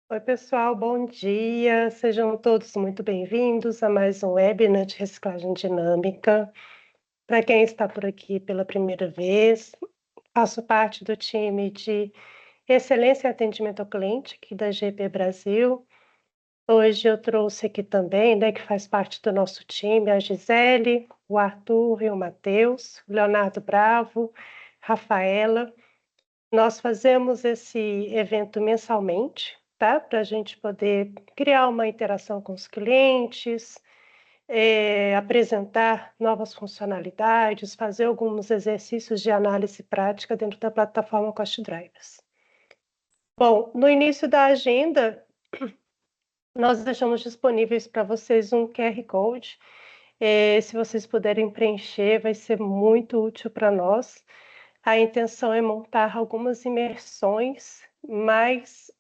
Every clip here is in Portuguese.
Oi, pessoal, bom dia. Sejam todos muito bem-vindos a mais um webinar de reciclagem dinâmica. Para quem está por aqui pela primeira vez, faço parte do time de excelência em atendimento ao cliente aqui da GP Brasil. Hoje eu trouxe aqui também, né, que faz parte do nosso time, a Gisele, o Arthur e o Matheus, o Leonardo Bravo, Rafaela. Nós fazemos esse evento mensalmente, tá? Para a gente poder criar uma interação com os clientes, apresentar novas funcionalidades, fazer alguns exercícios de análise prática dentro da plataforma Cost Drivers. Bom, no início da agenda, nós deixamos disponíveis para vocês um QR Code. Se vocês puderem preencher, vai ser muito útil para nós. A intenção é montar algumas imersões mais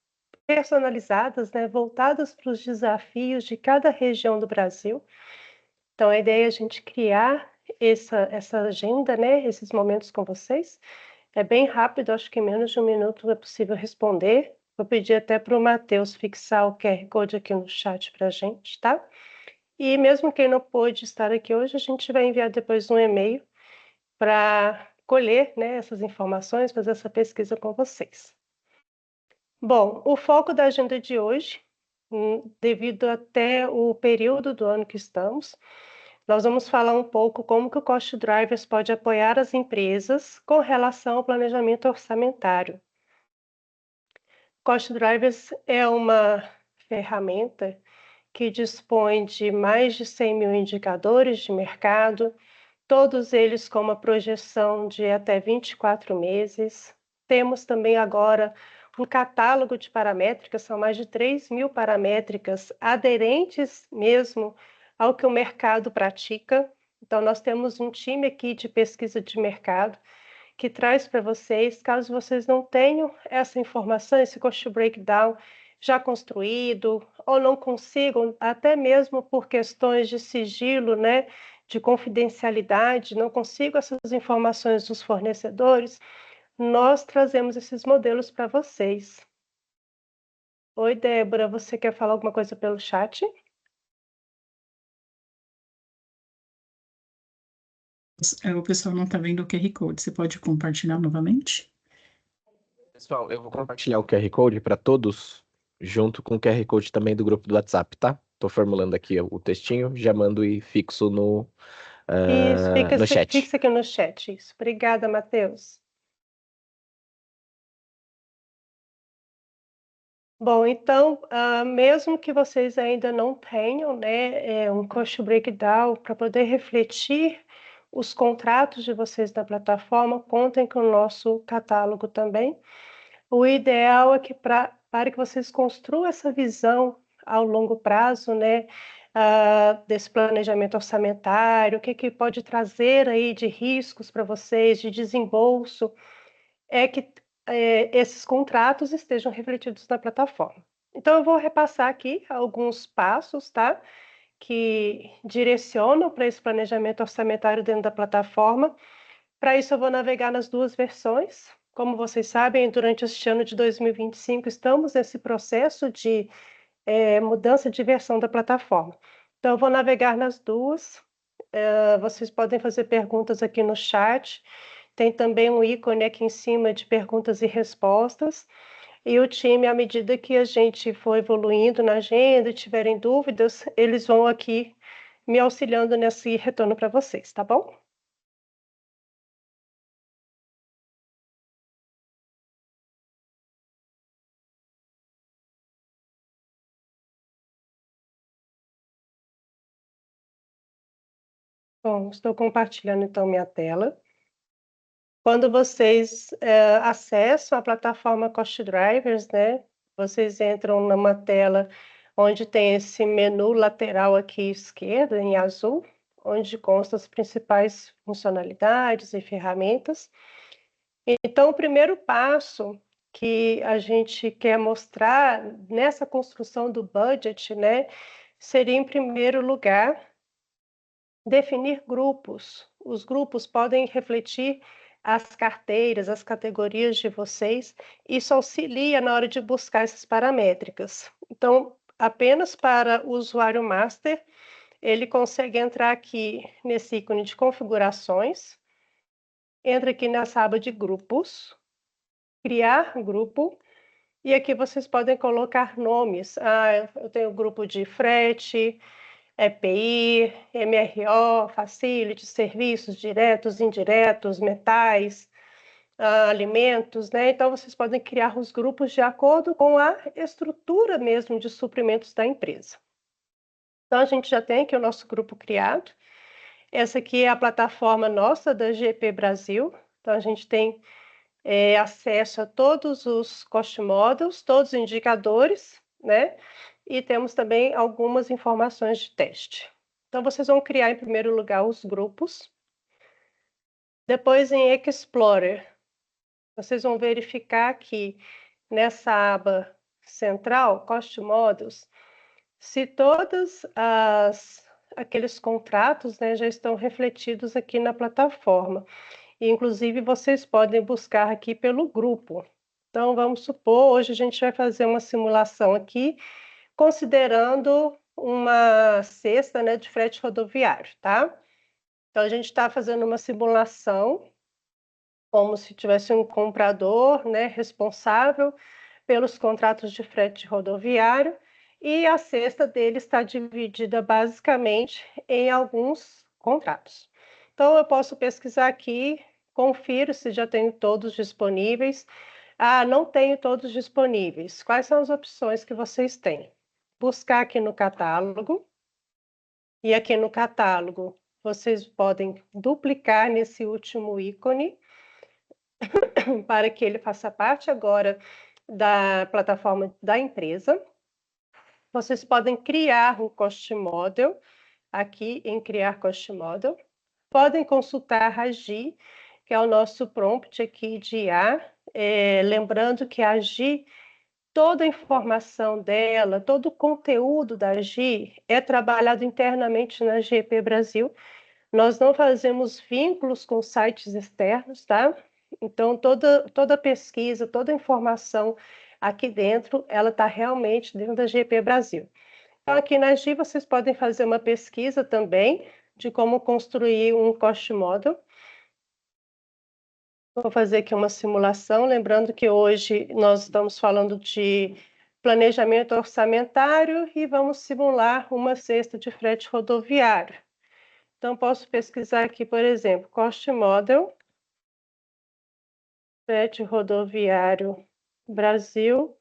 personalizadas, né, voltadas para os desafios de cada região do Brasil. Então, a ideia é a gente criar essa agenda, né, esses momentos com vocês. É bem rápido, acho que em menos de um minuto é possível responder. Vou pedir até para o Matheus fixar o QR Code aqui no chat para a gente, tá? E mesmo quem não pôde estar aqui hoje, a gente vai enviar depois um e-mail para colher, né, essas informações, fazer essa pesquisa com vocês. Bom, o foco da agenda de hoje, devido até o período do ano que estamos, nós vamos falar um pouco como que o Cost Drivers pode apoiar as empresas com relação ao planejamento orçamentário. Cost Drivers é uma ferramenta que dispõe de mais de 100 mil indicadores de mercado, todos eles com uma projeção de até 24 meses. Temos também agora um catálogo de paramétricas, são mais de 3 mil paramétricas aderentes mesmo ao que o mercado pratica. Então, nós temos um time aqui de pesquisa de mercado que traz para vocês, caso vocês não tenham essa informação, esse cost breakdown já construído, ou não consigam, até mesmo por questões de sigilo, né, de confidencialidade, não consigo essas informações dos fornecedores, nós trazemos esses modelos para vocês. Oi, Débora, você quer falar alguma coisa pelo chat? O pessoal não está vendo o QR Code. Você pode compartilhar novamente? Pessoal, eu vou compartilhar o QR Code para todos, junto com o QR Code também do grupo do WhatsApp, tá? Tô formulando aqui o textinho, já mando e fixo no chat. Fixa aqui no chat, isso. Obrigada, Matheus. Bom, então, mesmo que vocês ainda não tenham, né, um cost breakdown para poder refletir os contratos de vocês na plataforma, contem com o nosso catálogo também. O ideal é que para que vocês construam essa visão ao longo prazo, né, desse planejamento orçamentário, o que pode trazer aí de riscos para vocês, de desembolso, é que esses contratos estejam refletidos na plataforma. Então, eu vou repassar aqui alguns passos, tá? Que direcionam para esse planejamento orçamentário dentro da plataforma. Para isso, eu vou navegar nas duas versões. Como vocês sabem, durante este ano de 2025, estamos nesse processo de mudança de versão da plataforma. Então, eu vou navegar nas duas. Vocês podem fazer perguntas aqui no chat. Tem também um ícone aqui em cima de perguntas e respostas. E o time, à medida que a gente for evoluindo na agenda e tiverem dúvidas, eles vão aqui me auxiliando nesse retorno para vocês, tá bom? Bom, estou compartilhando então minha tela. Quando vocês acessam a plataforma Cost Drivers, né, vocês entram numa tela onde tem esse menu lateral aqui à esquerda, em azul, onde constam as principais funcionalidades e ferramentas. Então, o primeiro passo que a gente quer mostrar nessa construção do budget, né, seria, em primeiro lugar, definir grupos. Os grupos podem refletir as carteiras, as categorias de vocês, isso auxilia na hora de buscar essas paramétricas. Então, apenas para o usuário master, ele consegue entrar aqui nesse ícone de configurações, entra aqui nessa aba de grupos, criar grupo, e aqui vocês podem colocar nomes. Eu tenho grupo de frete, EPI, MRO, facility, serviços diretos, indiretos, metais, alimentos, né? Então, vocês podem criar os grupos de acordo com a estrutura mesmo de suprimentos da empresa. Então, a gente já tem aqui o nosso grupo criado. Essa aqui é a plataforma nossa da GP Brasil. Então, a gente tem acesso a todos os cost models, todos os indicadores, né? E temos também algumas informações de teste. Então, vocês vão criar, em primeiro lugar, os grupos. Depois, em Explorer, vocês vão verificar aqui, nessa aba central, Cost Models, se todos aqueles contratos, né, já estão refletidos aqui na plataforma. E, inclusive, vocês podem buscar aqui pelo grupo. Então, vamos supor, hoje a gente vai fazer uma simulação aqui, considerando uma cesta, né, de frete rodoviário, tá? Então, a gente está fazendo uma simulação, como se tivesse um comprador, né, responsável pelos contratos de frete rodoviário, e a cesta dele está dividida basicamente em alguns contratos. Então, eu posso pesquisar aqui, confiro se já tenho todos disponíveis. Não tenho todos disponíveis. Quais são as opções que vocês têm? Buscar aqui no catálogo, e aqui no catálogo vocês podem duplicar nesse último ícone, para que ele faça parte agora da plataforma da empresa. Vocês podem criar um cost model, aqui em criar cost model. Podem consultar a AGI, que é o nosso prompt aqui de IA. Lembrando que a AGI, toda a informação dela, todo o conteúdo da AGI é trabalhado internamente na GP Brasil. Nós não fazemos vínculos com sites externos, tá? Então, toda pesquisa, toda informação aqui dentro, ela está realmente dentro da GP Brasil. Então, aqui na AGI, vocês podem fazer uma pesquisa também de como construir um cost model. Vou fazer aqui uma simulação, lembrando que hoje nós estamos falando de planejamento orçamentário e vamos simular uma cesta de frete rodoviário. Então, posso pesquisar aqui, por exemplo, cost model, frete rodoviário Brasil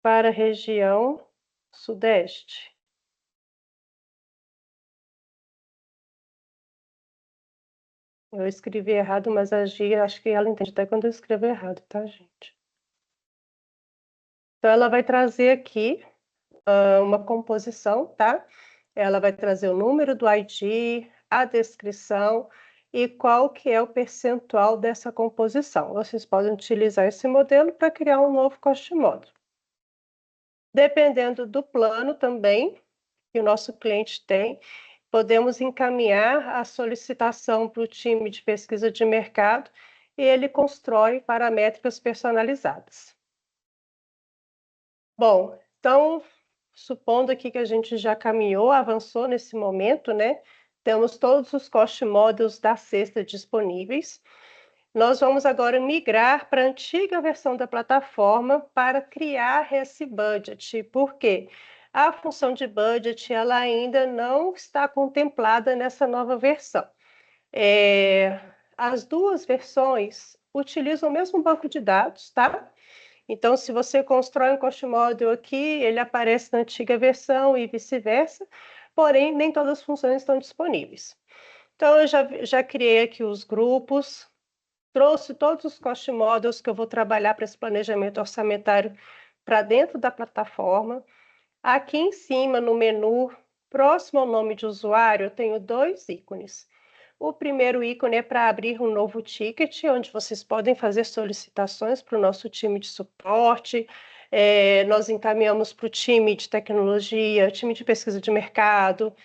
para a região Sudeste. Eu escrevi errado, mas a Gia, acho que ela entende até quando eu escrevo errado, tá, gente? Então, ela vai trazer aqui uma composição, tá? Ela vai trazer o número do ID, a descrição e qual que é o percentual dessa composição. Vocês podem utilizar esse modelo para criar um novo cost model. Dependendo do plano também que o nosso cliente tem, podemos encaminhar a solicitação para o time de pesquisa de mercado e ele constrói paramétricas personalizadas. Bom, então, supondo aqui que a gente já caminhou, avançou nesse momento, né? Temos todos os cost models da cesta disponíveis. Nós vamos agora migrar para a antiga versão da plataforma para criar esse budget. Por quê? A função de budget ela ainda não está contemplada nessa nova versão. As duas versões utilizam o mesmo banco de dados, tá? Então, se você constrói um cost model aqui, ele aparece na antiga versão e vice-versa, porém, nem todas as funções estão disponíveis. Então, eu já criei aqui os grupos, trouxe todos os cost models que eu vou trabalhar para esse planejamento orçamentário para dentro da plataforma. Aqui em cima, no menu, próximo ao nome de usuário, eu tenho dois ícones. O primeiro ícone é para abrir um novo ticket, onde vocês podem fazer solicitações para o nosso time de suporte. Nós encaminhamos para o time de tecnologia, time de pesquisa de mercado,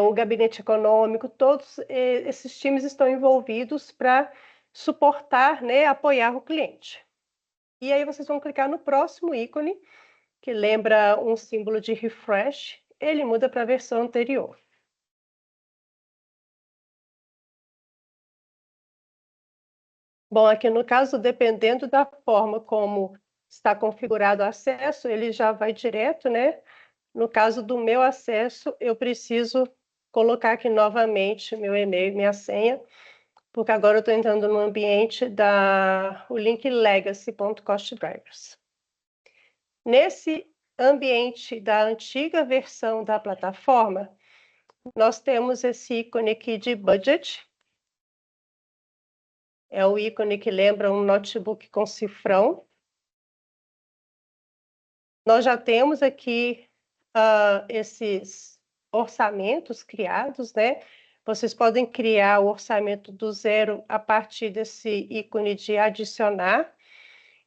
o gabinete econômico, todos esses times estão envolvidos para suportar, né, apoiar o cliente. E aí vocês vão clicar no próximo ícone, que lembra um símbolo de refresh, ele muda para a versão anterior. Bom, aqui no caso, dependendo da forma como está configurado o acesso, ele já vai direto, né? No caso do meu acesso, eu preciso colocar aqui novamente meu e-mail e minha senha, porque agora eu estou entrando no ambiente o link legacy.costdrivers. Nesse ambiente da antiga versão da plataforma, nós temos esse ícone aqui de budget. É o ícone que lembra um notebook com cifrão. Nós já temos aqui esses orçamentos criados, né? Vocês podem criar o orçamento do zero a partir desse ícone de adicionar.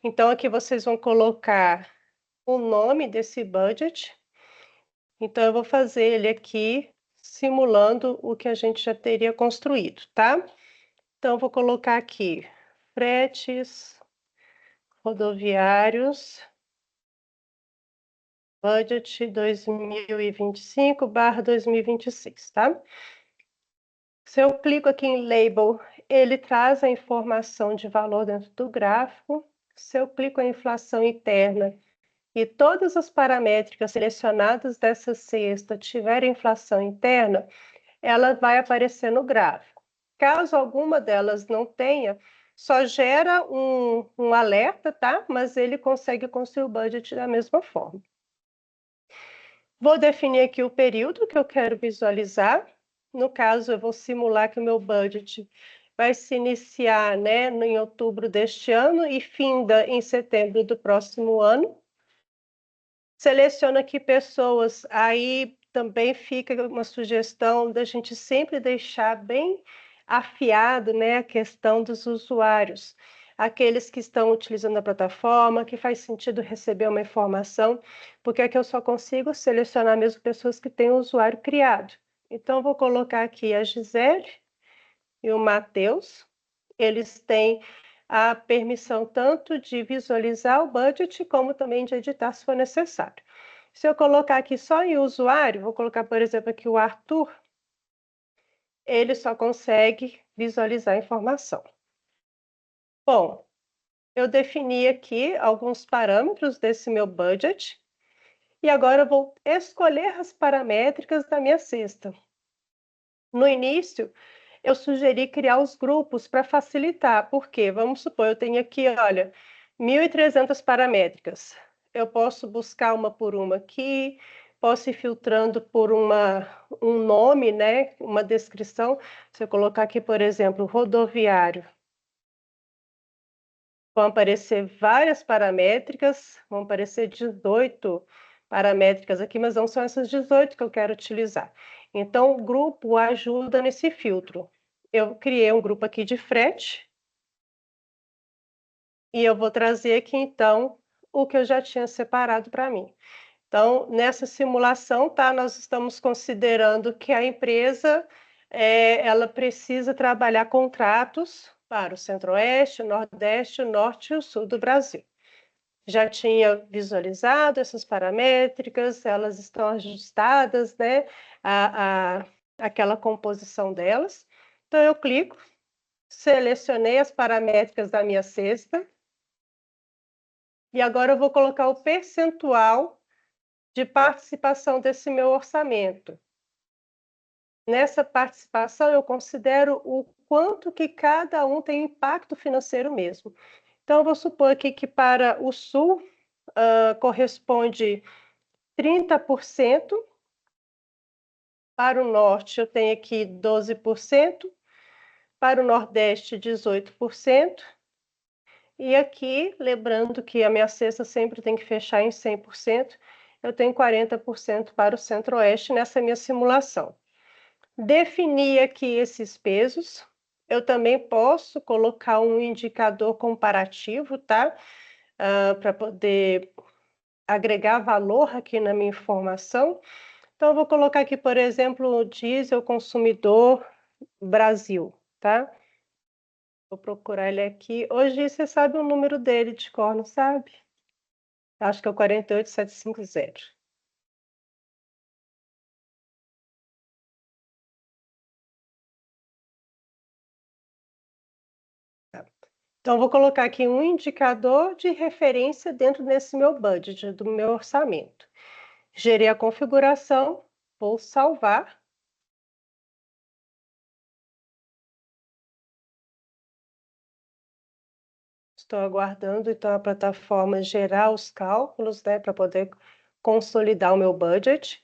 Então, aqui vocês vão colocar o nome desse budget. Então, eu vou fazer ele aqui, simulando o que a gente já teria construído, tá? Então, eu vou colocar aqui, fretes rodoviários, budget 2025/2026, tá? Se eu clico aqui em Label, ele traz a informação de valor dentro do gráfico. Se eu clico em inflação interna e todas as paramétricas selecionadas dessa cesta tiverem inflação interna, ela vai aparecer no gráfico. Caso alguma delas não tenha, só gera um alerta, tá? Mas ele consegue construir o budget da mesma forma. Vou definir aqui o período que eu quero visualizar. No caso, eu vou simular que o meu budget vai se iniciar, né, em outubro deste ano e finda em setembro do próximo ano. Seleciono aqui pessoas, aí também fica uma sugestão da gente sempre deixar bem afiado, né, a questão dos usuários. Aqueles que estão utilizando a plataforma, que faz sentido receber uma informação, porque aqui eu só consigo selecionar mesmo pessoas que têm o usuário criado. Então, vou colocar aqui a Gisele e o Matheus. Eles têm a permissão tanto de visualizar o budget, como também de editar se for necessário. Se eu colocar aqui só em usuário, vou colocar, por exemplo, aqui o Arthur, ele só consegue visualizar a informação. Bom, eu defini aqui alguns parâmetros desse meu budget, e agora eu vou escolher as paramétricas da minha cesta. No início, eu sugeri criar os grupos para facilitar, porque, vamos supor, eu tenho aqui, olha, 1.300 paramétricas. Eu posso buscar uma por uma aqui, posso ir filtrando por um nome, né, uma descrição. Se eu colocar aqui, por exemplo, rodoviário, vão aparecer várias paramétricas, vão aparecer 18 paramétricas aqui, mas não são essas 18 que eu quero utilizar. Então, o grupo ajuda nesse filtro. Eu criei um grupo aqui de frete, e eu vou trazer aqui, então, o que eu já tinha separado para mim. Então, nessa simulação, tá, nós estamos considerando que a empresa ela precisa trabalhar contratos para o Centro-Oeste, o Nordeste, o Norte e o Sul do Brasil. Já tinha visualizado essas paramétricas, elas estão ajustadas, né, aquela composição delas. Então, eu clico, selecionei as paramétricas da minha cesta, e agora eu vou colocar o percentual de participação desse meu orçamento. Nessa participação, eu considero o quanto que cada um tem impacto financeiro mesmo. Então, eu vou supor aqui que para o Sul corresponde 30%, para o Norte eu tenho aqui 12%, para o Nordeste 18%, e aqui, lembrando que a minha cesta sempre tem que fechar em 100%, eu tenho 40% para o Centro-Oeste nessa minha simulação. Defini aqui esses pesos. Eu também posso colocar um indicador comparativo, tá? Para poder agregar valor aqui na minha informação. Então, eu vou colocar aqui, por exemplo, o diesel consumidor Brasil, tá? Vou procurar ele aqui. Hoje você sabe o número dele de cor, não sabe? Acho que é o 48750. Então, vou colocar aqui um indicador de referência dentro desse meu budget, do meu orçamento. Gerei a configuração, vou salvar. Estou aguardando, então, a plataforma gerar os cálculos, né, para poder consolidar o meu budget.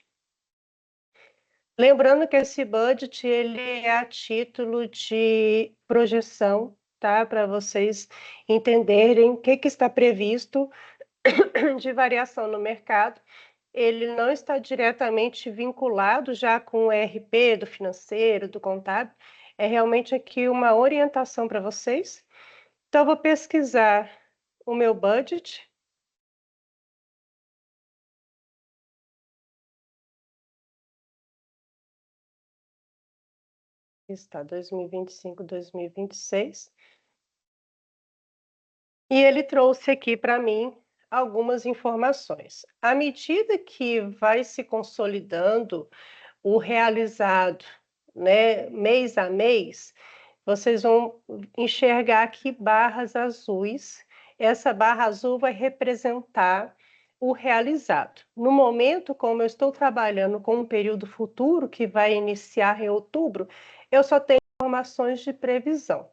Lembrando que esse budget, ele é a título de projeção, tá? Para vocês entenderem o que está previsto de variação no mercado. Ele não está diretamente vinculado já com o ERP do financeiro, do contábil. É realmente aqui uma orientação para vocês. Então, eu vou pesquisar o meu budget. Está 2025, 2026. E ele trouxe aqui para mim algumas informações. À medida que vai se consolidando o realizado, né, mês a mês, vocês vão enxergar aqui barras azuis. Essa barra azul vai representar o realizado. No momento, como eu estou trabalhando com um período futuro que vai iniciar em outubro, eu só tenho informações de previsão.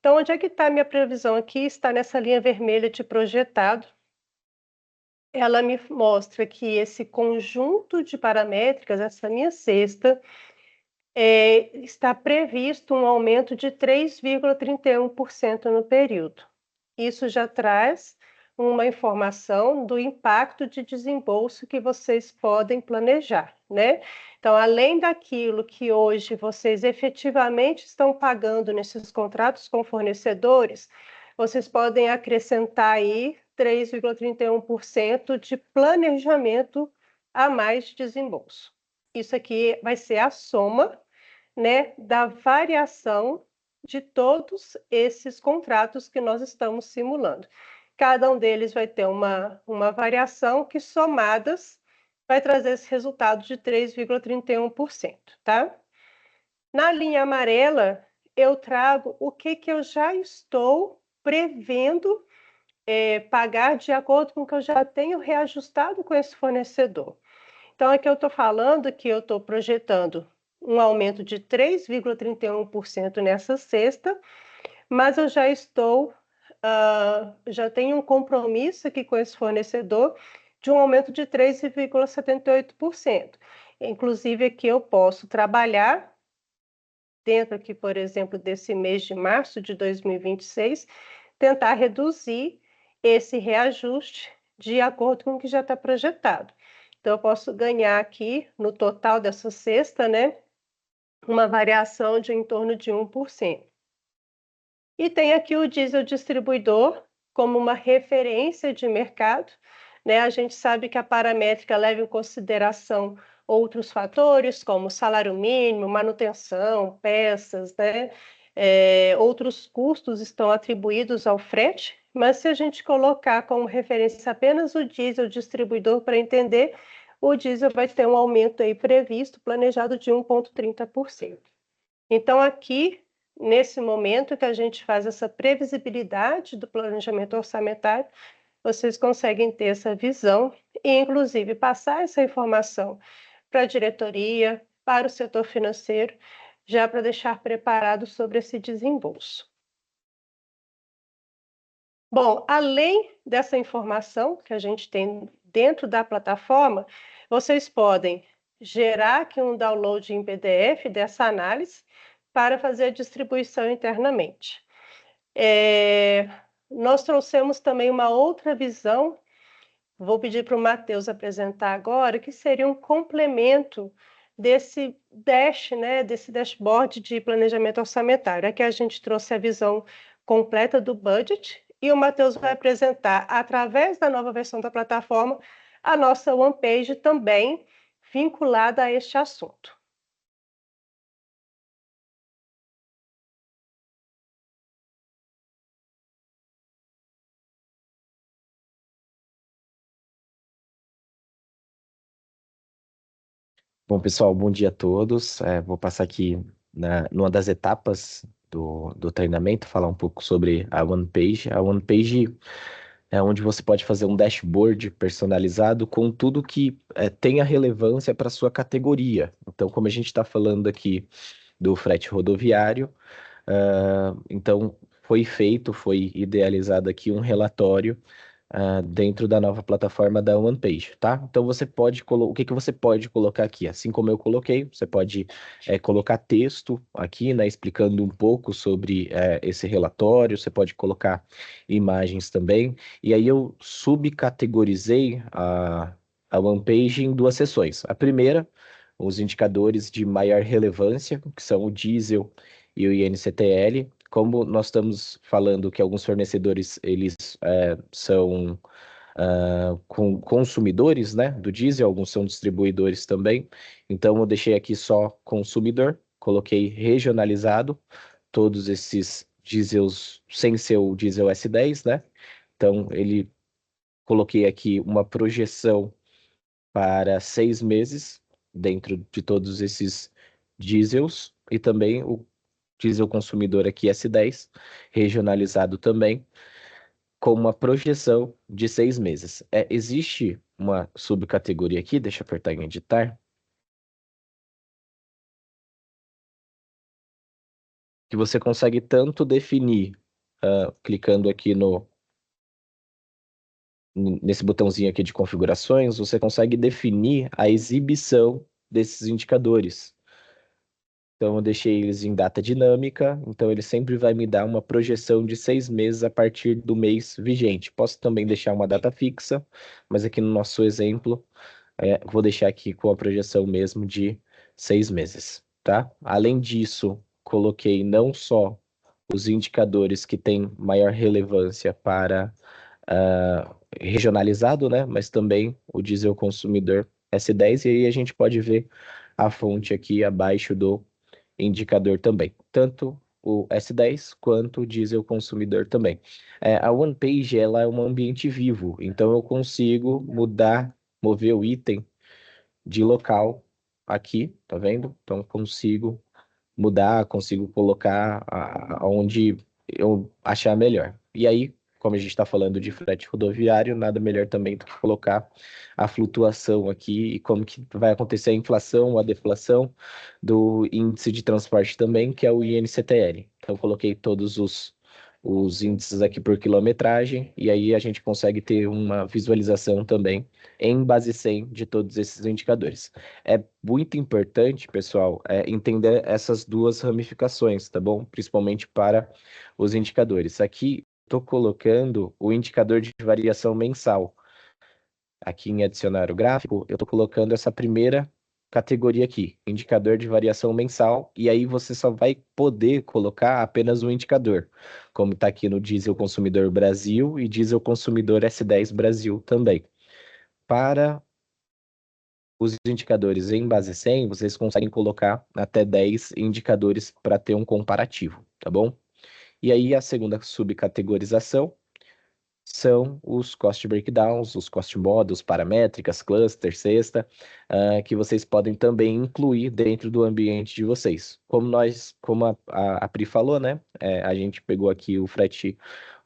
Então, onde é que está a minha previsão aqui? Está nessa linha vermelha de projetado. Ela me mostra que esse conjunto de paramétricas, essa minha cesta, está previsto um aumento de 3,31% no período. Isso já traz uma informação do impacto de desembolso que vocês podem planejar, né? Então, além daquilo que hoje vocês efetivamente estão pagando nesses contratos com fornecedores, vocês podem acrescentar aí 3,31% de planejamento a mais de desembolso. Isso aqui vai ser a soma, né, da variação de todos esses contratos que nós estamos simulando. Cada um deles vai ter uma variação que, somadas, vai trazer esse resultado de 3,31%, tá? Na linha amarela, eu trago o que eu já estou prevendo pagar de acordo com o que eu já tenho reajustado com esse fornecedor. Então, aqui eu estou falando que eu estou projetando um aumento de 3,31% nessa cesta, mas eu já estou, já tenho um compromisso aqui com esse fornecedor de um aumento de 3,78%. Inclusive, aqui eu posso trabalhar dentro aqui, por exemplo, desse mês de março de 2026, tentar reduzir esse reajuste de acordo com o que já está projetado. Então, eu posso ganhar aqui, no total dessa cesta, né, uma variação de em torno de 1%. E tem aqui o diesel distribuidor como uma referência de mercado, né? A gente sabe que a paramétrica leva em consideração outros fatores, como salário mínimo, manutenção, peças, né? Outros custos estão atribuídos ao frete, mas se a gente colocar como referência apenas o diesel distribuidor para entender, o diesel vai ter um aumento aí previsto, planejado de 1,30%. Então, aqui, nesse momento que a gente faz essa previsibilidade do planejamento orçamentário, vocês conseguem ter essa visão e, inclusive, passar essa informação para a diretoria, para o setor financeiro, já para deixar preparado sobre esse desembolso. Bom, além dessa informação que a gente tem dentro da plataforma, vocês podem gerar aqui um download em PDF dessa análise para fazer a distribuição internamente. Nós trouxemos também uma outra visão, vou pedir para o Matheus apresentar agora, que seria um complemento desse né, desse dashboard de planejamento orçamentário. Aqui a gente trouxe a visão completa do budget e o Matheus vai apresentar, através da nova versão da plataforma, a nossa one page também vinculada a este assunto. Bom, pessoal, bom dia a todos. Vou passar aqui numa das etapas do treinamento, falar um pouco sobre a OnePage. A OnePage é onde você pode fazer um dashboard personalizado com tudo que tenha relevância para a sua categoria. Então, como a gente está falando aqui do frete rodoviário, então foi idealizado aqui um relatório dentro da nova plataforma da OnePage, tá? Então o que que você pode colocar aqui? Assim como eu coloquei, você pode colocar texto aqui, né, explicando um pouco sobre esse relatório, você pode colocar imagens também, e aí eu subcategorizei a OnePage em duas seções. A primeira, os indicadores de maior relevância, que são o diesel e o INCTL. Como nós estamos falando que alguns fornecedores eles são consumidores, né, do diesel, alguns são distribuidores também. Então eu deixei aqui só consumidor, coloquei regionalizado todos esses diesels sem ser o diesel S10, né? Então ele coloquei aqui uma projeção para 6 meses dentro de todos esses diesels e também o diesel consumidor aqui S10, regionalizado também, com uma projeção de 6 meses. Existe uma subcategoria aqui, deixa eu apertar em editar, que você consegue tanto definir, clicando aqui nesse botãozinho aqui de configurações, você consegue definir a exibição desses indicadores. Então, eu deixei eles em data dinâmica, então ele sempre vai me dar uma projeção de 6 meses a partir do mês vigente. Posso também deixar uma data fixa, mas aqui no nosso exemplo, vou deixar aqui com a projeção mesmo de 6 meses, tá? Além disso, coloquei não só os indicadores que têm maior relevância para regionalizado, né? Mas também o diesel consumidor S10, e aí a gente pode ver a fonte aqui abaixo do indicador também, tanto o S10 quanto o diesel consumidor também. A OnePage ela é um ambiente vivo, então eu consigo mover o item de local aqui, tá vendo? Então consigo mudar, consigo colocar aonde eu achar melhor. E aí, como a gente está falando de frete rodoviário, nada melhor também do que colocar a flutuação aqui e como que vai acontecer a inflação, a deflação do índice de transporte também, que é o INCTL. Então, eu coloquei todos os índices aqui por quilometragem, e aí a gente consegue ter uma visualização também em base 100 de todos esses indicadores. É muito importante, pessoal, entender essas duas ramificações, tá bom? Principalmente para os indicadores. Aqui estou colocando o indicador de variação mensal. Aqui em adicionar o gráfico, eu estou colocando essa primeira categoria aqui, indicador de variação mensal, e aí você só vai poder colocar apenas um indicador, como está aqui no Diesel Consumidor Brasil e Diesel Consumidor S10 Brasil também. Para os indicadores em base 100, vocês conseguem colocar até 10 indicadores para ter um comparativo, tá bom? E aí a segunda subcategorização são os cost breakdowns, os cost models, paramétricas, clusters, cesta, que vocês podem também incluir dentro do ambiente de vocês. Como a Pri falou, né? A gente pegou aqui o frete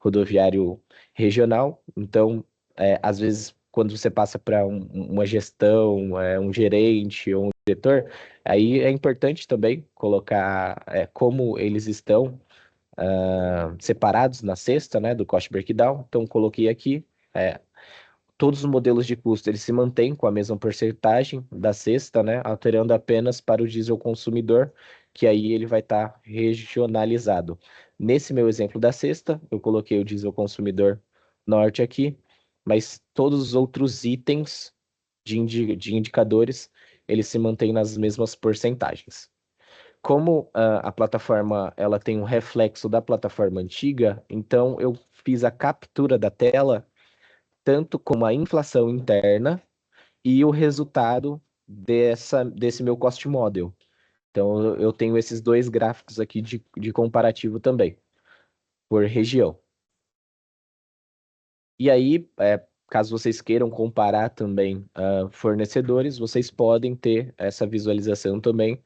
rodoviário regional, então, às vezes, quando você passa para uma gestão, um gerente ou um diretor, aí é importante também colocar como eles estão separados na cesta, né, do cost breakdown. Então, coloquei aqui, todos os modelos de custo, eles se mantêm com a mesma porcentagem da cesta, né, alterando apenas para o diesel consumidor, que aí ele vai estar regionalizado. Nesse meu exemplo da cesta, eu coloquei o diesel consumidor norte aqui, mas todos os outros itens de indicadores, eles se mantêm nas mesmas porcentagens. Como a plataforma ela tem um reflexo da plataforma antiga, então eu fiz a captura da tela tanto como a inflação interna e o resultado desse meu cost model. Então eu tenho esses dois gráficos aqui de comparativo também, por região. E aí, caso vocês queiram comparar também fornecedores, vocês podem ter essa visualização também.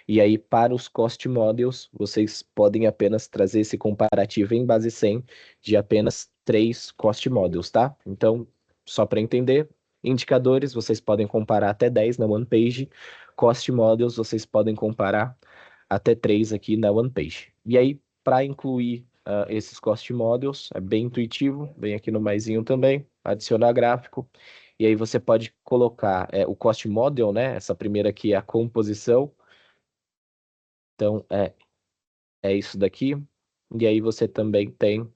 E aí, para os cost models, vocês podem apenas trazer esse comparativo em base 100 de apenas 3 cost models, tá? Então, só para entender, indicadores, vocês podem comparar até 10 na one page, cost models, vocês podem comparar até 3 aqui na one page. E aí, para incluir esses cost models, é bem intuitivo, vem aqui no maisinho também, adicionar gráfico, e aí você pode colocar o cost model, né? Essa primeira aqui é a composição. Então, é isso daqui. E aí você também tem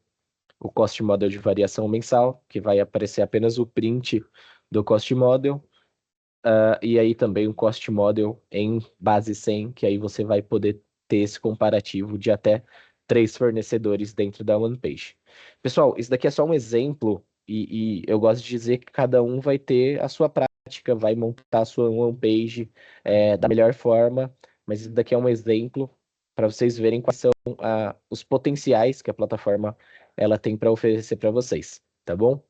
o cost model de variação mensal, que vai aparecer apenas o print do cost model. E aí também o cost model em base 100, que aí você vai poder ter esse comparativo de até 3 fornecedores dentro da one page. Pessoal, isso daqui é só um exemplo e eu gosto de dizer que cada um vai ter a sua prática, vai montar a sua one page da melhor forma, mas isso daqui é um exemplo para vocês verem quais são os potenciais que a plataforma ela tem para oferecer para vocês, tá bom?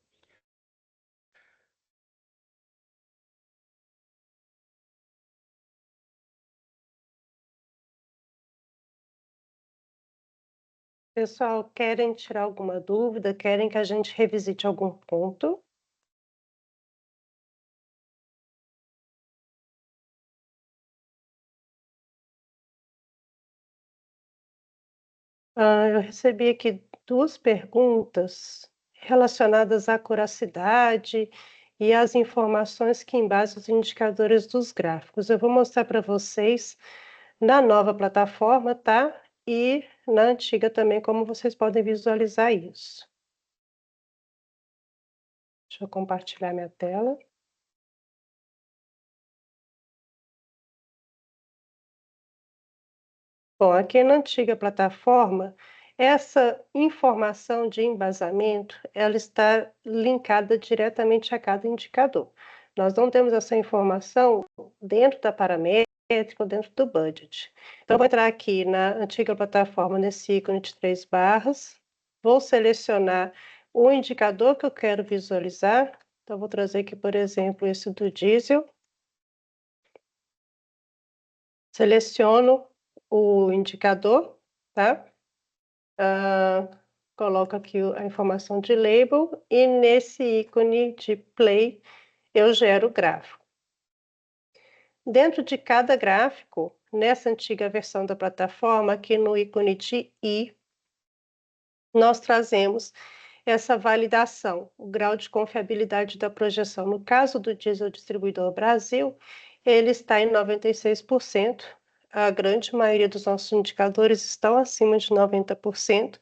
Pessoal, querem tirar alguma dúvida? Querem que a gente revisite algum ponto? Eu recebi aqui 2 perguntas relacionadas à curacidade e às informações que embasam os indicadores dos gráficos. Eu vou mostrar para vocês na nova plataforma, tá? E na antiga também, como vocês podem visualizar isso. Deixa eu compartilhar minha tela. Bom, aqui na antiga plataforma, essa informação de embasamento, ela está linkada diretamente a cada indicador. Nós não temos essa informação dentro da paramétrica ou dentro do budget. Então, eu vou entrar aqui na antiga plataforma, nesse ícone de 3 barras, vou selecionar o indicador que eu quero visualizar. Então, vou trazer aqui, por exemplo, esse do diesel. Seleciono o indicador, tá? Coloco aqui a informação de label e nesse ícone de play eu gero o gráfico. Dentro de cada gráfico, nessa antiga versão da plataforma, aqui no ícone de I, nós trazemos essa validação, o grau de confiabilidade da projeção. No caso do Diesel Distribuidor Brasil, ele está em 96%. A grande maioria dos nossos indicadores estão acima de 90%.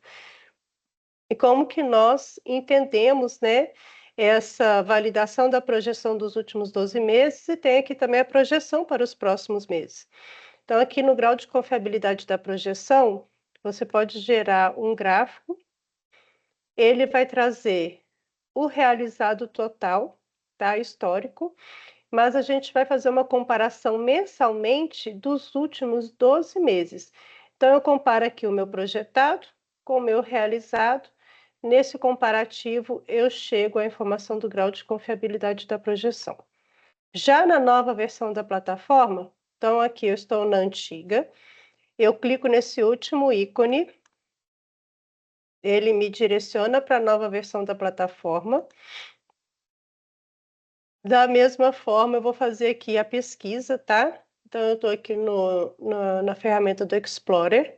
E como que nós entendemos, né, essa validação da projeção dos últimos 12 meses e tem aqui também a projeção para os próximos meses. Então, aqui no grau de confiabilidade da projeção, você pode gerar um gráfico, ele vai trazer o realizado total, tá, histórico, mas a gente vai fazer uma comparação mensalmente dos últimos 12 meses. Então, eu comparo aqui o meu projetado com o meu realizado. Nesse comparativo, eu chego à informação do grau de confiabilidade da projeção. Já na nova versão da plataforma, então aqui eu estou na antiga, eu clico nesse último ícone, ele me direciona para a nova versão da plataforma. Da mesma forma, eu vou fazer aqui a pesquisa, tá? Então, eu estou aqui na ferramenta do Explorer.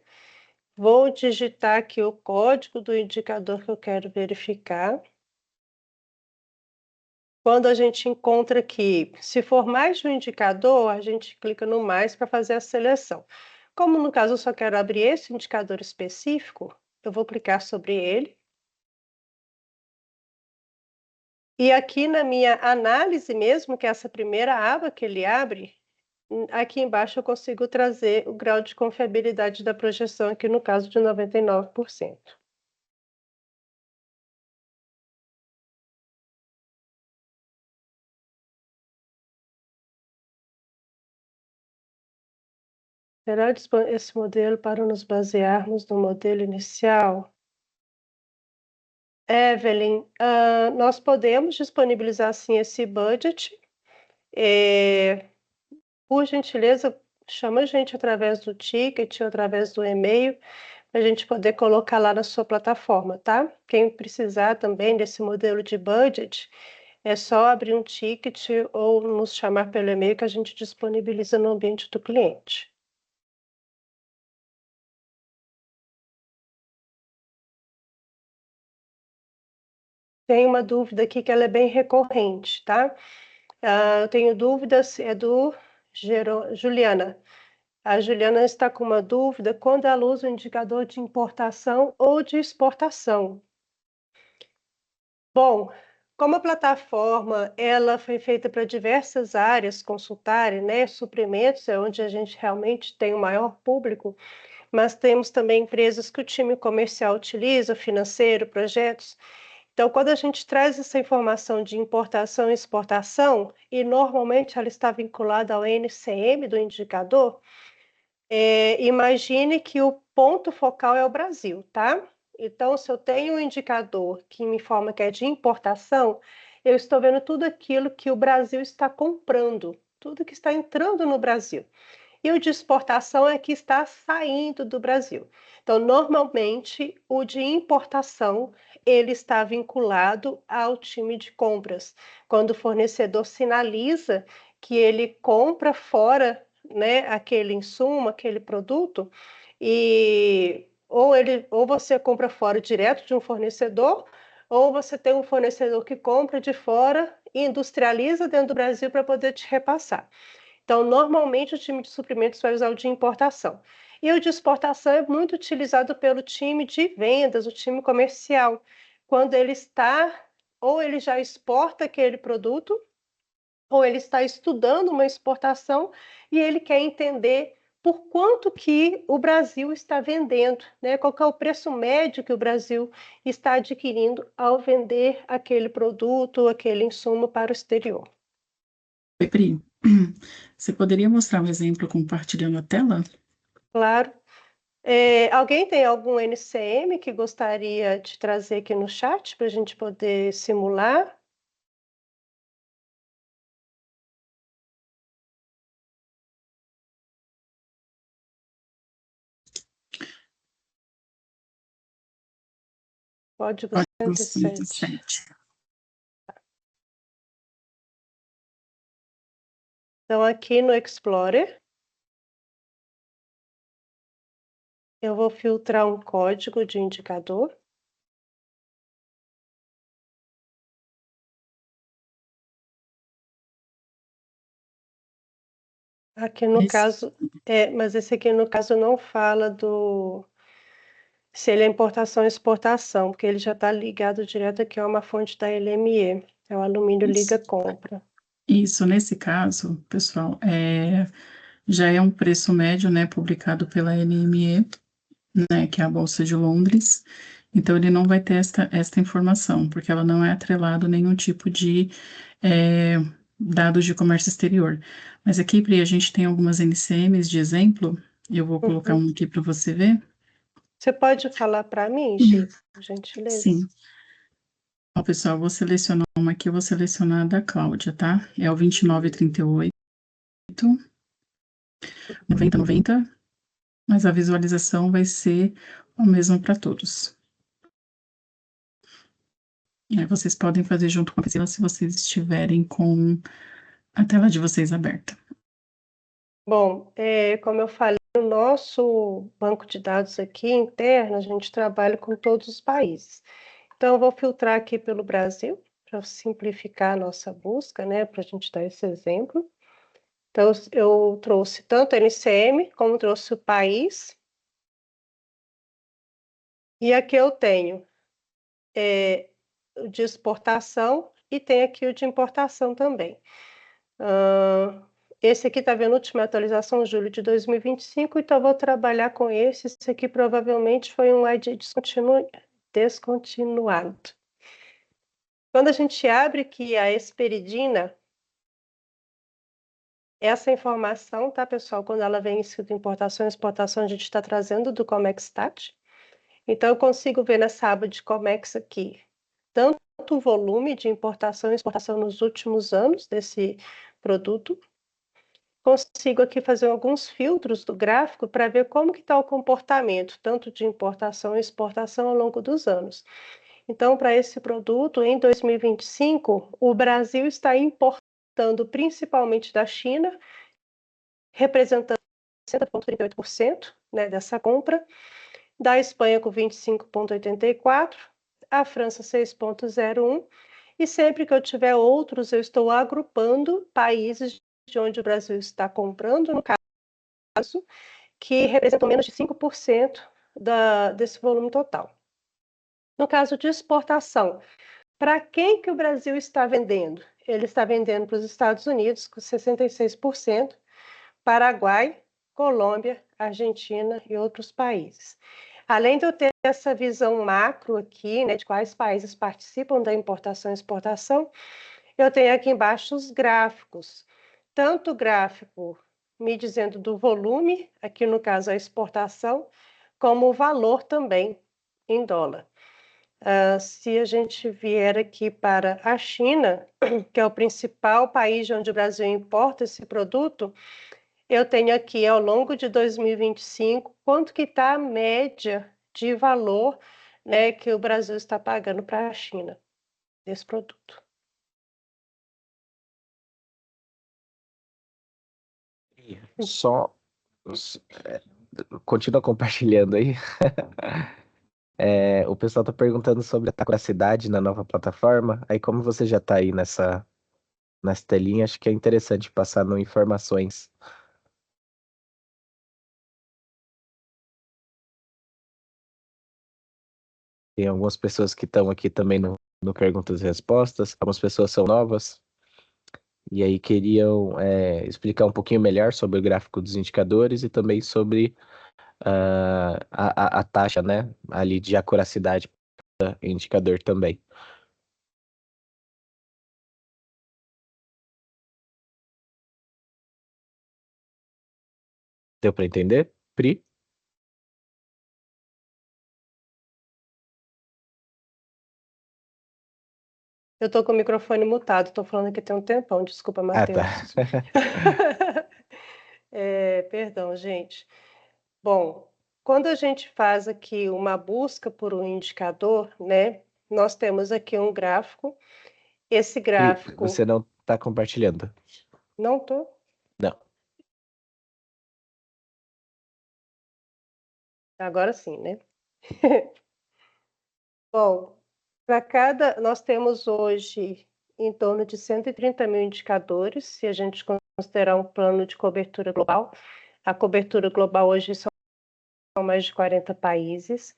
Vou digitar aqui o código do indicador que eu quero verificar. Quando a gente encontra aqui, se for mais de um indicador, a gente clica no mais para fazer a seleção. Como no caso eu só quero abrir esse indicador específico, eu vou clicar sobre ele. E aqui na minha análise mesmo, que é essa primeira aba que ele abre, aqui embaixo eu consigo trazer o grau de confiabilidade da projeção, aqui no caso de 99%. Será esse modelo para nos basearmos no modelo inicial? Evelyn, nós podemos disponibilizar sim esse budget. Por gentileza, chama a gente através do ticket ou através do e-mail, para a gente poder colocar lá na sua plataforma, tá? Quem precisar também desse modelo de budget, é só abrir um ticket ou nos chamar pelo e-mail que a gente disponibiliza no ambiente do cliente. Tem uma dúvida aqui que ela é bem recorrente, tá? Eu tenho dúvidas, é do Juliana. A Juliana está com uma dúvida quando ela usa o indicador de importação ou de exportação. Bom, como a plataforma ela foi feita para diversas áreas consultarem, né? Suprimentos é onde a gente realmente tem o maior público, mas temos também empresas que o time comercial utiliza, financeiro, projetos. Então, quando a gente traz essa informação de importação e exportação, e normalmente ela está vinculada ao NCM do indicador, imagine que o ponto focal é o Brasil, tá? Então, se eu tenho um indicador que me informa que é de importação, eu estou vendo tudo aquilo que o Brasil está comprando, tudo que está entrando no Brasil. E o de exportação é que está saindo do Brasil. Então, normalmente, o de importação, ele está vinculado ao time de compras. Quando o fornecedor sinaliza que ele compra fora, né, aquele insumo, aquele produto, ou você compra fora direto de um fornecedor, ou você tem um fornecedor que compra de fora e industrializa dentro do Brasil para poder te repassar. Então, normalmente o time de suprimentos vai usar o de importação. E o de exportação é muito utilizado pelo time de vendas, o time comercial, quando ele está, ou ele já exporta aquele produto, ou ele está estudando uma exportação e ele quer entender por quanto que o Brasil está vendendo, né? Qual que é o preço médio que o Brasil está adquirindo ao vender aquele produto, aquele insumo para o exterior. Oi, Pri. Você poderia mostrar um exemplo compartilhando a tela? Claro. Alguém tem algum NCM que gostaria de trazer aqui no chat para a gente poder simular? Código Código 107. 107. Então, aqui no Explorer, eu vou filtrar um código de indicador. Aqui no caso, mas esse aqui no caso não fala se ele é importação ou exportação, porque ele já está ligado direto aqui a uma fonte da LME, é o alumínio liga compra. Isso, nesse caso, pessoal, já é um preço médio, né, publicado pela LME, né, que é a Bolsa de Londres. Então, ele não vai ter esta informação, porque ela não é atrelado a nenhum tipo de dados de comércio exterior. Mas aqui, Pri, a gente tem algumas NCMs de exemplo. Eu vou colocar um aqui para você ver. Você pode falar para mim, Gi, por gentileza? Sim. Ó, pessoal, vou selecionar uma aqui, eu vou selecionar a da Cláudia, tá? É o 2938, 9090, mas a visualização vai ser a mesma para todos. Aí vocês podem fazer junto com a Priscila se vocês estiverem com a tela de vocês aberta. Bom, como eu falei, no nosso banco de dados aqui interno, a gente trabalha com todos os países. Então, eu vou filtrar aqui pelo Brasil, para simplificar a nossa busca, né, para a gente dar esse exemplo. Então, eu trouxe tanto a NCM, como trouxe o país. E aqui eu tenho o de exportação e tem aqui o de importação também. Esse aqui está vendo a última atualização, julho de 2025, então eu vou trabalhar com esse. Esse aqui provavelmente foi um ID descontinuado. Quando a gente abre aqui a Esperidina, essa informação, tá, pessoal? Quando ela vem escrito importação e exportação, a gente está trazendo do Comexstat. Então, eu consigo ver nessa aba de Comex aqui tanto o volume de importação e exportação nos últimos anos desse produto. Consigo aqui fazer alguns filtros do gráfico para ver como que está o comportamento, tanto de importação e exportação ao longo dos anos. Então, para esse produto, em 2025, o Brasil está importando principalmente da China, representando 60,38%, né, dessa compra, da Espanha com 25,84%, a França 6,01%, e sempre que eu tiver outros, eu estou agrupando países de onde o Brasil está comprando, no caso, que representam menos de 5% desse volume total. No caso de exportação, para quem que o Brasil está vendendo? Ele está vendendo para os Estados Unidos com 66%, Paraguai, Colômbia, Argentina e outros países. Além de eu ter essa visão macro aqui, né, de quais países participam da importação e exportação, eu tenho aqui embaixo os gráficos. Tanto o gráfico me dizendo do volume, aqui no caso a exportação, como o valor também em dólar. Se a gente vier aqui para a China, que é o principal país de onde o Brasil importa esse produto, eu tenho aqui ao longo de 2025 quanto que está a média de valor, né, que o Brasil está pagando para a China desse produto. Só continua compartilhando aí. O pessoal está perguntando sobre a curiosidade na nova plataforma. Aí, como você já está aí nessa telinha, acho que é interessante passar no informações. Tem algumas pessoas que estão aqui também no Perguntas e Respostas. Algumas pessoas são novas. E aí queriam explicar um pouquinho melhor sobre o gráfico dos indicadores e também sobre a taxa, né, ali de acuracidade do indicador também. Deu para entender, Pri? Eu estou com o microfone mutado, estou falando aqui tem um tempão, desculpa, Matheus. Tá. Perdão, gente. Bom, quando a gente faz aqui uma busca por um indicador, né, nós temos aqui um gráfico. Esse Pri, gráfico... você não está compartilhando. Não estou? Não. Agora sim, né? Bom, nós temos hoje em torno de 130 mil indicadores, se a gente considerar um plano de cobertura global. A cobertura global hoje são mais de 40 países.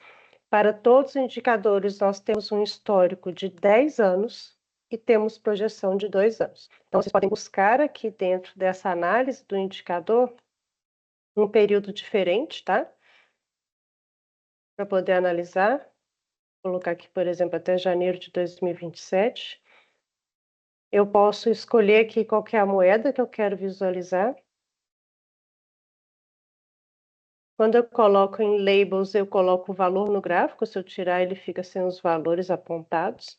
Para todos os indicadores, nós temos um histórico de 10 anos e temos projeção de 2 anos. Então, vocês podem buscar aqui dentro dessa análise do indicador um período diferente, tá? Para poder analisar. Vou colocar aqui, por exemplo, até janeiro de 2027. Eu posso escolher aqui qual que é a moeda que eu quero visualizar. Quando eu coloco em labels, eu coloco o valor no gráfico. Se eu tirar, ele fica sem os valores apontados.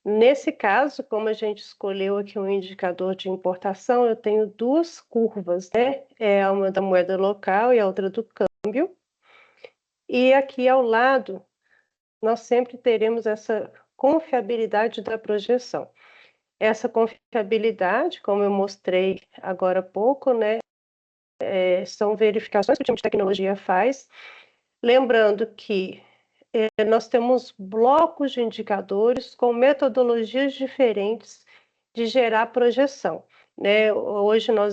Nesse caso, como a gente escolheu aqui um indicador de importação, eu tenho duas curvas, né? Uma da moeda local e a outra do câmbio. E aqui ao lado, nós sempre teremos essa confiabilidade da projeção. Essa confiabilidade, como eu mostrei agora há pouco, né? São verificações que o time de tecnologia faz. Lembrando que nós temos blocos de indicadores com metodologias diferentes de gerar projeção, né? Hoje não,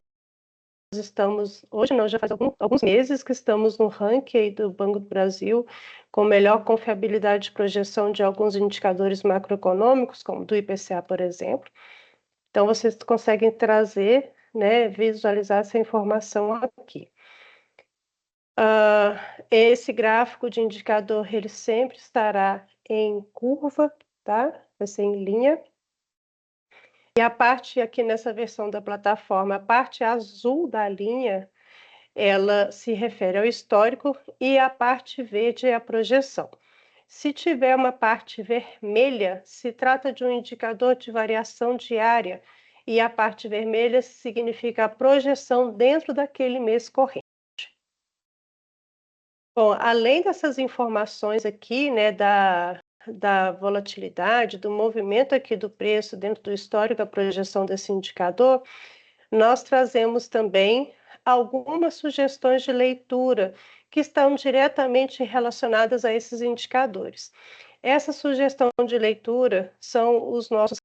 já faz alguns meses que estamos no ranking do Banco do Brasil com melhor confiabilidade de projeção de alguns indicadores macroeconômicos, como do IPCA, por exemplo. Então, vocês conseguem trazer, né, visualizar essa informação aqui. Esse gráfico de indicador, ele sempre estará em curva, tá? Vai ser em linha. E a parte aqui nessa versão da plataforma, a parte azul da linha, ela se refere ao histórico e a parte verde é a projeção. Se tiver uma parte vermelha, se trata de um indicador de variação diária, e a parte vermelha significa a projeção dentro daquele mês corrente. Bom, além dessas informações aqui, né, da volatilidade, do movimento aqui do preço dentro do histórico da projeção desse indicador, nós trazemos também algumas sugestões de leitura que estão diretamente relacionadas a esses indicadores. Essa sugestão de leitura são os nossos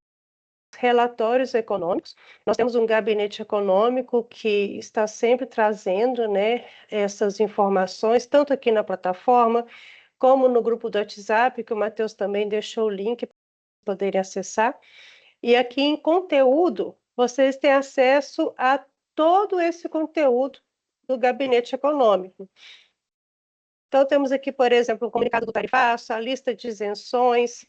relatórios econômicos. Nós temos um gabinete econômico que está sempre trazendo, né, essas informações, tanto aqui na plataforma, como no grupo do WhatsApp, que o Matheus também deixou o link para poderem acessar. E aqui em conteúdo, vocês têm acesso a todo esse conteúdo do gabinete econômico. Então, temos aqui, por exemplo, o comunicado do tarifaço, a lista de isenções.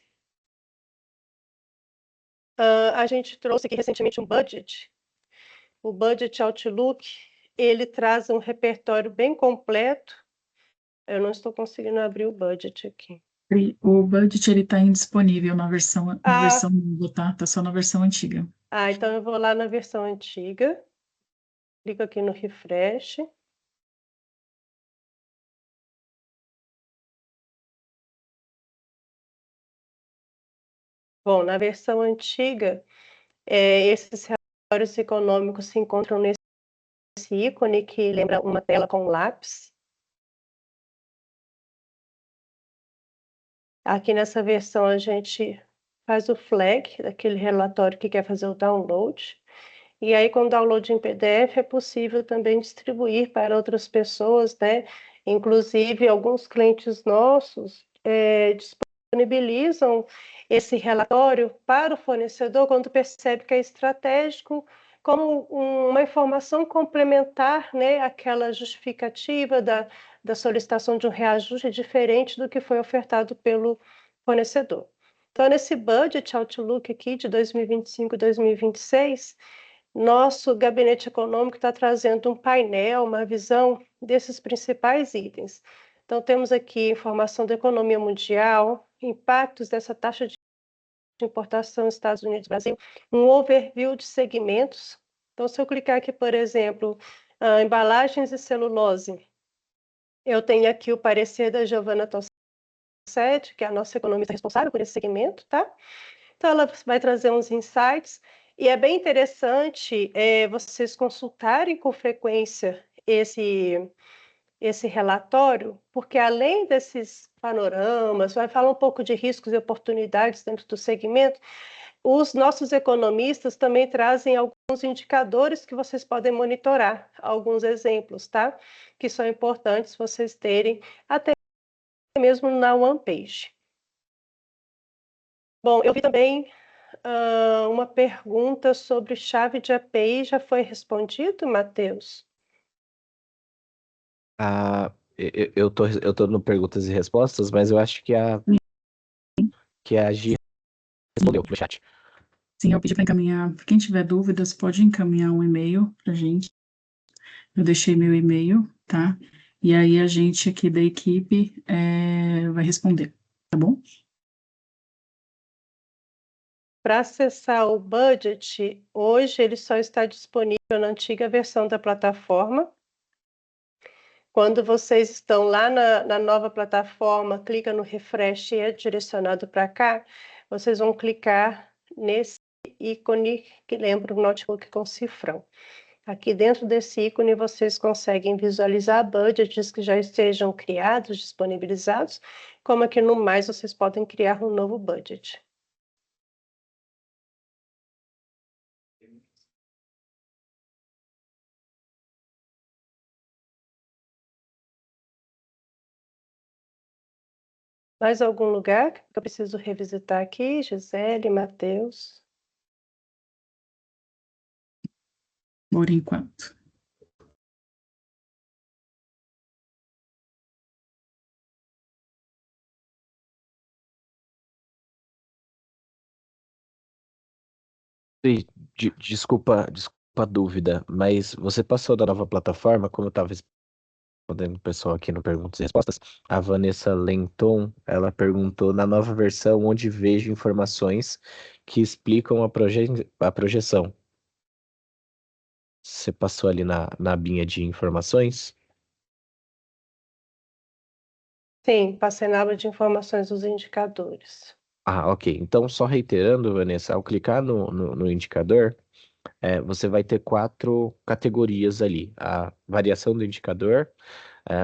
A gente trouxe aqui recentemente um budget, o Budget Outlook. Ele traz um repertório bem completo. Eu não estou conseguindo abrir o budget aqui. O budget ele está indisponível na versão nova, tá? Tá só na versão antiga. Então eu vou lá na versão antiga. Clico aqui no refresh. Bom, na versão antiga, esses relatórios econômicos se encontram nesse ícone que lembra uma tela com um lápis. Aqui nessa versão a gente faz o flag daquele relatório que quer fazer o download. E aí, com o download em PDF, é possível também distribuir para outras pessoas, né? Inclusive, alguns clientes nossos disponibilizam esse relatório para o fornecedor quando percebe que é estratégico, como uma informação complementar, né, àquela justificativa da solicitação de um reajuste diferente do que foi ofertado pelo fornecedor. Então, nesse Budget Outlook aqui de 2025 e 2026, nosso gabinete econômico está trazendo um painel, uma visão desses principais itens. Então, temos aqui informação da economia mundial, impactos dessa taxa de importação Estados Unidos e Brasil, um overview de segmentos. Então, se eu clicar aqui, por exemplo, embalagens e celulose, eu tenho aqui o parecer da Giovanna Tossetti, que é a nossa economista responsável por esse segmento, tá? Então, ela vai trazer uns insights, e é bem interessante vocês consultarem com frequência esse relatório, porque além desses panoramas, vai falar um pouco de riscos e oportunidades dentro do segmento, os nossos economistas também trazem alguns indicadores que vocês podem monitorar, alguns exemplos, tá? Que são importantes vocês terem, até mesmo na one page. Bom, eu vi também uma pergunta sobre chave de API, já foi respondido, Matheus? Eu tô no perguntas e respostas, mas eu acho que a Gi respondeu no chat. Sim, eu pedi para encaminhar. Quem tiver dúvidas, pode encaminhar um e-mail para a gente. Eu deixei meu e-mail, tá? E aí a gente aqui da equipe vai responder, tá bom? Para acessar o budget, hoje ele só está disponível na antiga versão da plataforma. Quando vocês estão lá na nova plataforma, clica no refresh e é direcionado para cá, vocês vão clicar nesse ícone que lembra o notebook com cifrão. Aqui dentro desse ícone vocês conseguem visualizar budgets que já estejam criados, disponibilizados, como aqui no mais vocês podem criar um novo budget. Mais algum lugar que eu preciso revisitar aqui, Gisele, Matheus? Por enquanto. Desculpa a dúvida, mas você passou da nova plataforma, como eu estava respondendo o pessoal aqui no Perguntas e Respostas, a Vanessa Lenton, ela perguntou, na nova versão, onde vejo informações que explicam a projeção. Você passou ali na abinha de informações? Sim, passei na aba de informações dos indicadores. Ah, ok. Então, só reiterando, Vanessa, ao clicar no indicador, você vai ter 4 categorias ali. A variação do indicador,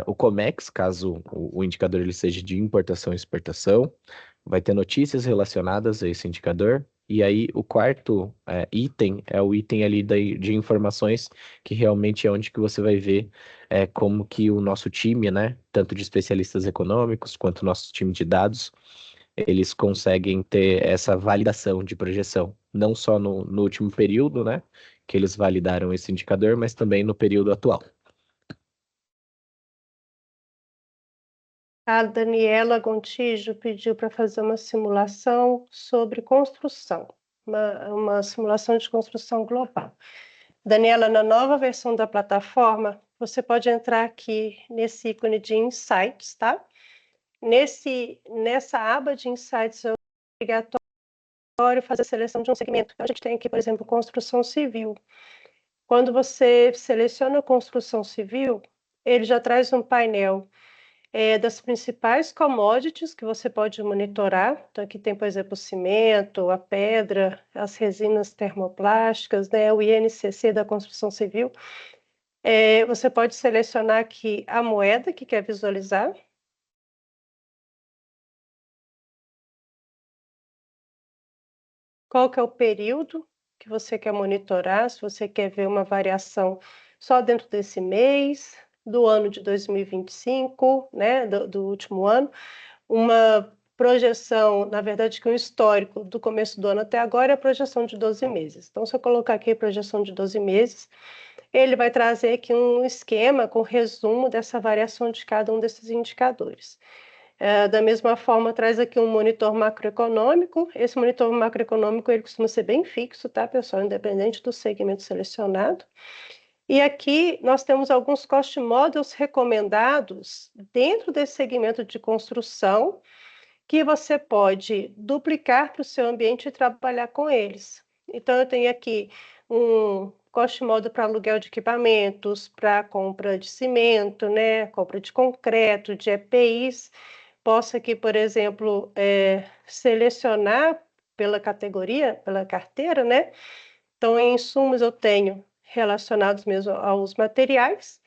o COMEX, caso o indicador ele seja de importação e exportação, vai ter notícias relacionadas a esse indicador, e aí o quarto item é o item ali de informações, que realmente é onde que você vai ver como que o nosso time, né, tanto de especialistas econômicos quanto o nosso time de dados, eles conseguem ter essa validação de projeção, não só no último período, né, que eles validaram esse indicador, mas também no período atual. A Daniela Gontijo pediu para fazer uma simulação sobre construção, uma simulação de construção global. Daniela, na nova versão da plataforma, você pode entrar aqui nesse ícone de Insights, tá? Nessa aba de Insights é obrigatório fazer a seleção de um segmento. A gente tem aqui, por exemplo, construção civil. Quando você seleciona construção civil, ele já traz um painel das principais commodities que você pode monitorar. Então, aqui tem, por exemplo, o cimento, a pedra, as resinas termoplásticas, né, o INCC da construção civil. Você pode selecionar aqui a moeda que quer visualizar. Qual que é o período que você quer monitorar, se você quer ver uma variação só dentro desse mês, do ano de 2025, né, do último ano, uma projeção, na verdade, que um histórico do começo do ano até agora é a projeção de 12 meses. Então, se eu colocar aqui a projeção de 12 meses, ele vai trazer aqui um esquema com resumo dessa variação de cada um desses indicadores. Da mesma forma, traz aqui um monitor macroeconômico. Esse monitor macroeconômico ele costuma ser bem fixo, tá, pessoal? Independente do segmento selecionado. E aqui nós temos alguns cost models recomendados dentro desse segmento de construção que você pode duplicar para o seu ambiente e trabalhar com eles. Então, eu tenho aqui um cost model para aluguel de equipamentos, para compra de cimento, né, compra de concreto, de EPIs. Posso aqui, por exemplo, selecionar pela categoria, pela carteira, né? Então, em insumos eu tenho relacionados mesmo aos materiais.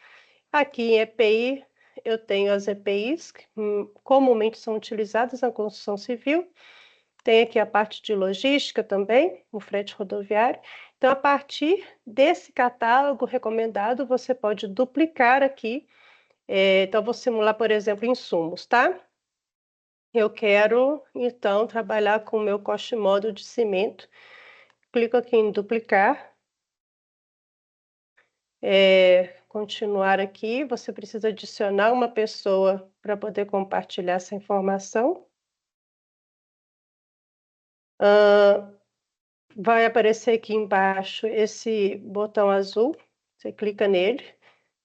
Aqui em EPI eu tenho as EPIs que comumente são utilizadas na construção civil. Tem aqui a parte de logística também, o frete rodoviário. Então, a partir desse catálogo recomendado, você pode duplicar aqui. Então, vou simular, por exemplo, insumos, tá? Eu quero, então, trabalhar com o meu cost model de cimento. Clico aqui em duplicar. Continuar aqui, você precisa adicionar uma pessoa para poder compartilhar essa informação. Vai aparecer aqui embaixo esse botão azul, você clica nele,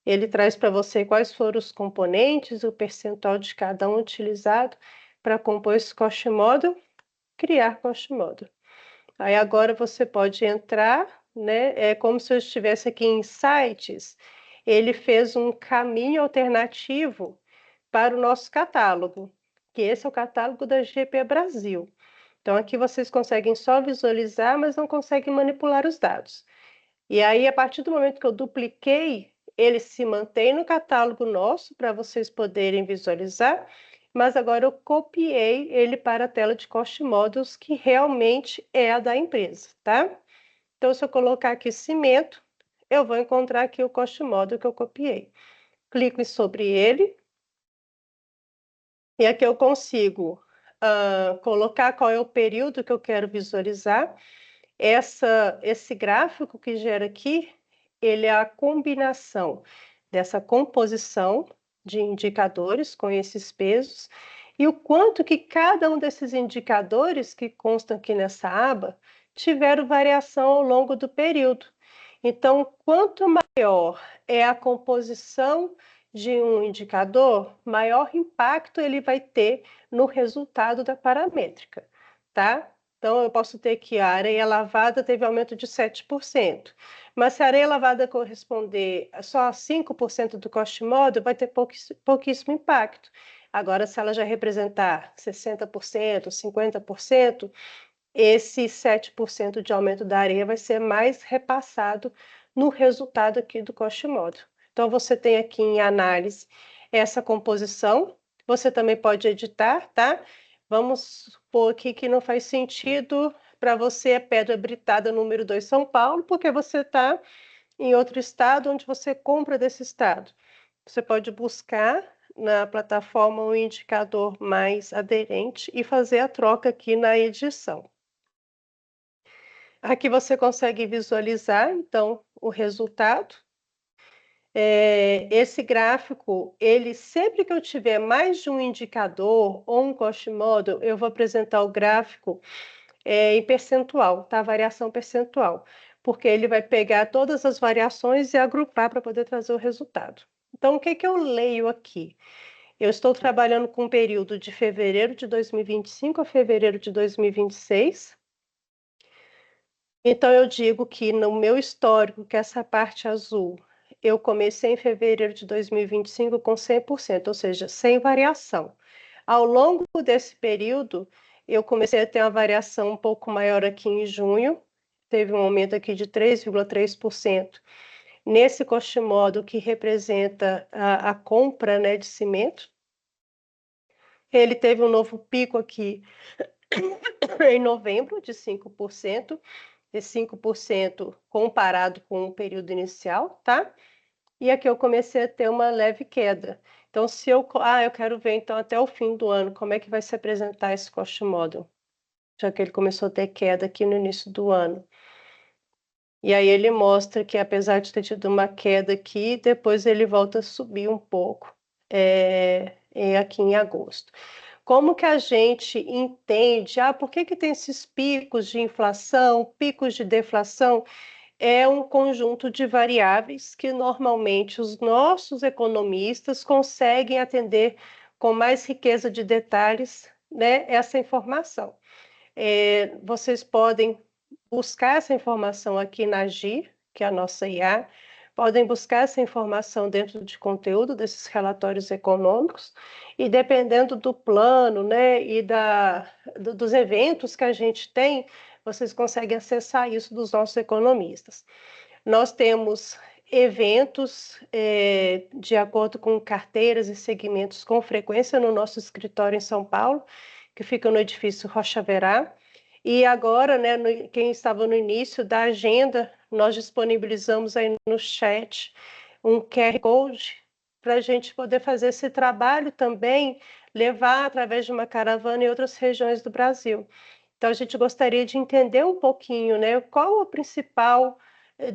ele traz para você quais foram os componentes, o percentual de cada um utilizado para compor esse cost model, criar cost model. Aí agora você pode entrar, né? É como se eu estivesse aqui em Insights, ele fez um caminho alternativo para o nosso catálogo, que esse é o catálogo da GP Brasil. Então, aqui vocês conseguem só visualizar, mas não conseguem manipular os dados. E aí, a partir do momento que eu dupliquei, ele se mantém no catálogo nosso para vocês poderem visualizar, mas agora eu copiei ele para a tela de cost models, que realmente é a da empresa, tá? Então, se eu colocar aqui cimento, eu vou encontrar aqui o cost model que eu copiei. Clico sobre ele, e aqui eu consigo colocar qual é o período que eu quero visualizar. Esse gráfico que gera aqui, ele é a combinação dessa composição de indicadores com esses pesos e o quanto que cada um desses indicadores que constam aqui nessa aba tiveram variação ao longo do período. Então, quanto maior é a composição de um indicador, maior impacto ele vai ter no resultado da paramétrica, tá? Então, eu posso ter que a areia lavada teve aumento de 7%, mas se a areia lavada corresponder só a 5% do cost model, vai ter pouquíssimo impacto. Agora, se ela já representar 60%, 50%, esse 7% de aumento da areia vai ser mais repassado no resultado aqui do cost model. Então, você tem aqui em análise essa composição, você também pode editar, tá? Vamos supor aqui que não faz sentido para você a pedra britada número 2 São Paulo, porque você está em outro estado onde você compra desse estado. Você pode buscar na plataforma um indicador mais aderente e fazer a troca aqui na edição. Aqui você consegue visualizar, então, o resultado. Esse gráfico, ele sempre que eu tiver mais de um indicador ou um cost model, eu vou apresentar o gráfico em percentual, tá? Variação percentual, porque ele vai pegar todas as variações e agrupar para poder trazer o resultado. Então, o que que eu leio aqui? Eu estou trabalhando com um período de fevereiro de 2025 a fevereiro de 2026. Então, eu digo que no meu histórico, que é essa parte azul, eu comecei em fevereiro de 2025 com 100%, ou seja, sem variação. Ao longo desse período, eu comecei a ter uma variação um pouco maior aqui em junho, teve um aumento aqui de 3,3%. Nesse cost model que representa a compra, né, de cimento, ele teve um novo pico aqui em novembro de 5%, de 5% comparado com o período inicial, tá? E aqui eu comecei a ter uma leve queda. Então, se eu quero ver então até o fim do ano como é que vai se apresentar esse cost model, já que ele começou a ter queda aqui no início do ano. E aí ele mostra que apesar de ter tido uma queda aqui, depois ele volta a subir um pouco aqui em agosto. Como que a gente entende, por que que tem esses picos de inflação, picos de deflação? É um conjunto de variáveis que normalmente os nossos economistas conseguem atender com mais riqueza de detalhes, né, essa informação. Vocês podem buscar essa informação aqui na GIR, que é a nossa IA, podem buscar essa informação dentro de conteúdo desses relatórios econômicos, e dependendo do plano, né, e dos eventos que a gente tem, vocês conseguem acessar isso dos nossos economistas. Nós temos eventos de acordo com carteiras e segmentos com frequência no nosso escritório em São Paulo, que fica no edifício Rocha Verá. E agora, né, quem estava no início da agenda, nós disponibilizamos aí no chat um QR Code para a gente poder fazer esse trabalho também, levar através de uma caravana em outras regiões do Brasil. Então, a gente gostaria de entender um pouquinho, né, qual a principal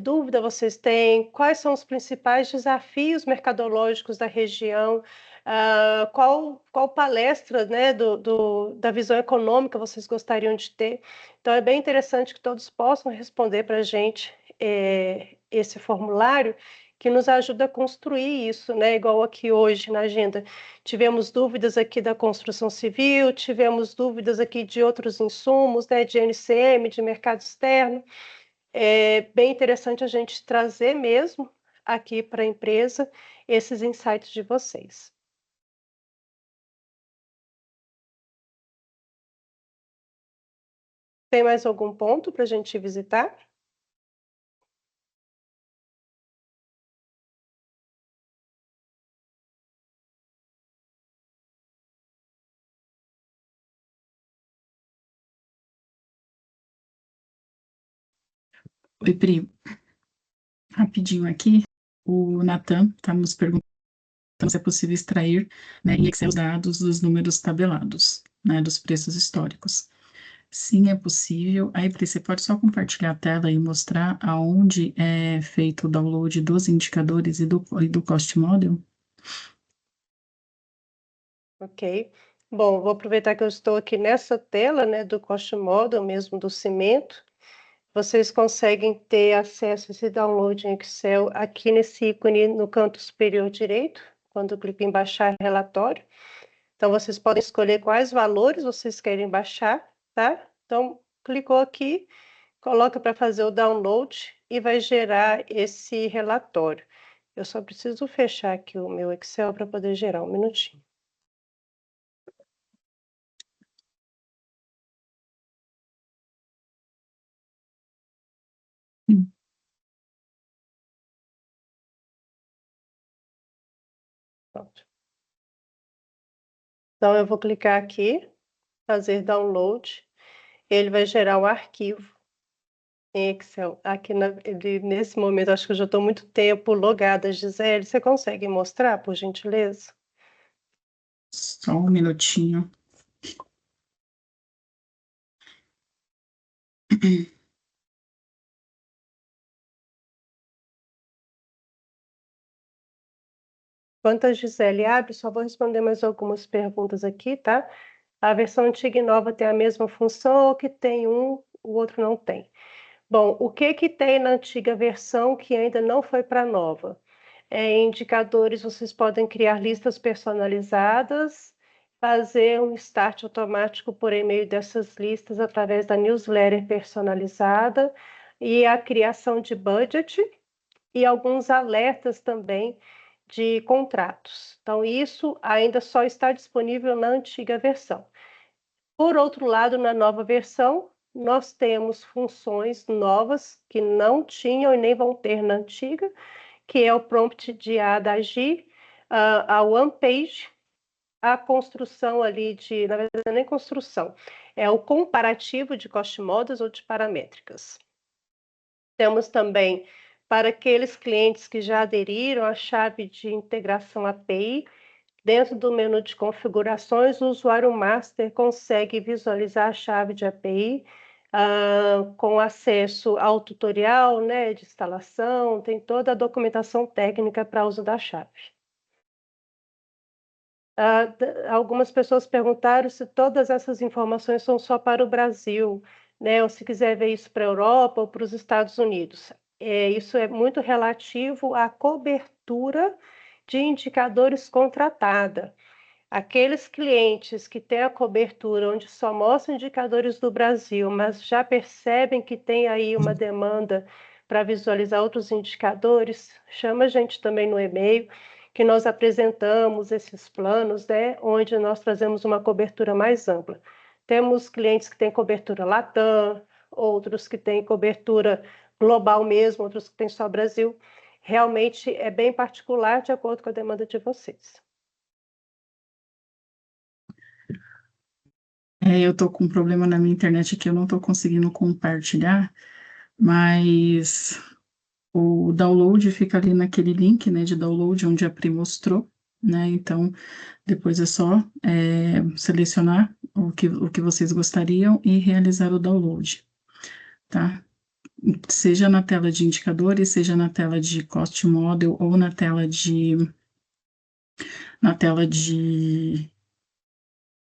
dúvida vocês têm, quais são os principais desafios mercadológicos da região, qual palestra, né, da visão econômica vocês gostariam de ter. Então, é bem interessante que todos possam responder para a gente esse formulário, que nos ajuda a construir isso, né? Igual aqui hoje na agenda. Tivemos dúvidas aqui da construção civil, tivemos dúvidas aqui de outros insumos, né? De NCM, de mercado externo. É bem interessante a gente trazer mesmo aqui para a empresa esses insights de vocês. Tem mais algum ponto para a gente visitar? Oi, Pri. Rapidinho aqui, o Natan está nos perguntando se é possível extrair, né, em Excel os dados dos números tabelados, né, dos preços históricos. Sim, é possível. Aí, Pri, você pode só compartilhar a tela e mostrar aonde é feito o download dos indicadores e do cost model? Ok. Bom, vou aproveitar que eu estou aqui nessa tela, né, do cost model mesmo do cimento. Vocês conseguem ter acesso a esse download em Excel aqui nesse ícone no canto superior direito, quando eu clico em baixar relatório. Então, vocês podem escolher quais valores vocês querem baixar, tá? Então, clicou aqui, coloca para fazer o download e vai gerar esse relatório. Eu só preciso fechar aqui o meu Excel para poder gerar, um minutinho. Pronto. Então, eu vou clicar aqui, fazer download. Ele vai gerar o arquivo em Excel. Aqui nesse momento, acho que eu já estou muito tempo logada, Gisele. Você consegue mostrar, por gentileza? Só um minutinho. Enquanto a Gisele abre, só vou responder mais algumas perguntas aqui, tá? A versão antiga e nova tem a mesma função ou que tem um, o outro não tem? Bom, o que que tem na antiga versão que ainda não foi para a nova? Indicadores, vocês podem criar listas personalizadas, fazer um start automático por e-mail dessas listas através da newsletter personalizada e a criação de budget e alguns alertas também de contratos. Então, isso ainda só está disponível na antiga versão. Por outro lado, na nova versão, nós temos funções novas que não tinham e nem vão ter na antiga, que é o prompt de A da G, a one page, a construção ali de, na verdade, nem construção, é o comparativo de cost models ou de paramétricas. Temos também, para aqueles clientes que já aderiram à chave de integração API, dentro do menu de configurações, o usuário master consegue visualizar a chave de API com acesso ao tutorial, né, de instalação, tem toda a documentação técnica para uso da chave. Algumas pessoas perguntaram se todas essas informações são só para o Brasil, né, ou se quiser ver isso para a Europa ou para os Estados Unidos. Isso é muito relativo à cobertura de indicadores contratada. Aqueles clientes que têm a cobertura onde só mostra indicadores do Brasil, mas já percebem que tem aí uma demanda para visualizar outros indicadores, chama a gente também no e-mail, que nós apresentamos esses planos, né, onde nós trazemos uma cobertura mais ampla. Temos clientes que têm cobertura Latam, outros que têm cobertura global mesmo, outros que têm só Brasil. Realmente é bem particular de acordo com a demanda de vocês. Eu tô com um problema na minha internet aqui, eu não tô conseguindo compartilhar, mas o download fica ali naquele link, né, de download onde a Pri mostrou, né, então depois é só selecionar o que vocês gostariam e realizar o download, tá? Seja na tela de indicadores, seja na tela de cost model ou na tela de,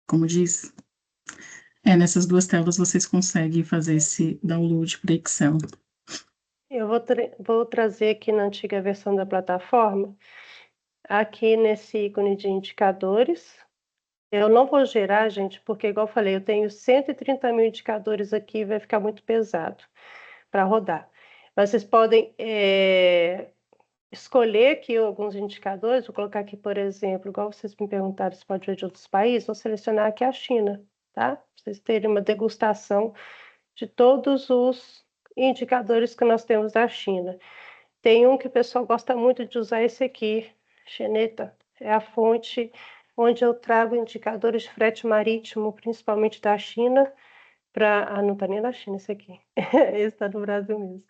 como diz? Nessas duas telas vocês conseguem fazer esse download para Excel. Eu vou trazer aqui na antiga versão da plataforma, aqui nesse ícone de indicadores. Eu não vou gerar, gente, porque, igual eu falei, eu tenho 130 mil indicadores aqui, vai ficar muito pesado para rodar. Mas vocês podem escolher aqui alguns indicadores, vou colocar aqui, por exemplo, igual vocês me perguntaram se pode ver de outros países, vou selecionar aqui a China, tá? Para vocês terem uma degustação de todos os indicadores que nós temos da China. Tem um que o pessoal gosta muito de usar, esse aqui, Xeneta, é a fonte onde eu trago indicadores de frete marítimo, principalmente da China, para... não está nem na China esse aqui, esse está no Brasil mesmo.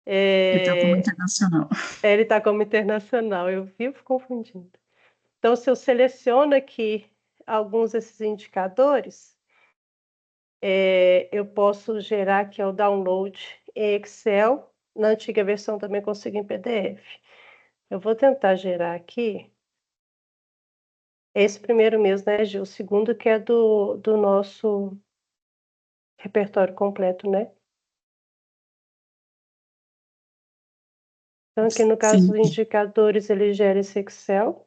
Ele está como internacional. Ele está como internacional, eu vivo confundindo. Então, se eu seleciono aqui alguns desses indicadores, eu posso gerar aqui o download em Excel. Na antiga versão também consigo em PDF. Eu vou tentar gerar aqui esse primeiro mesmo, né, Gil? O segundo que é do nosso repertório completo, né? Então, aqui no caso Sim. dos indicadores, ele gera esse Excel.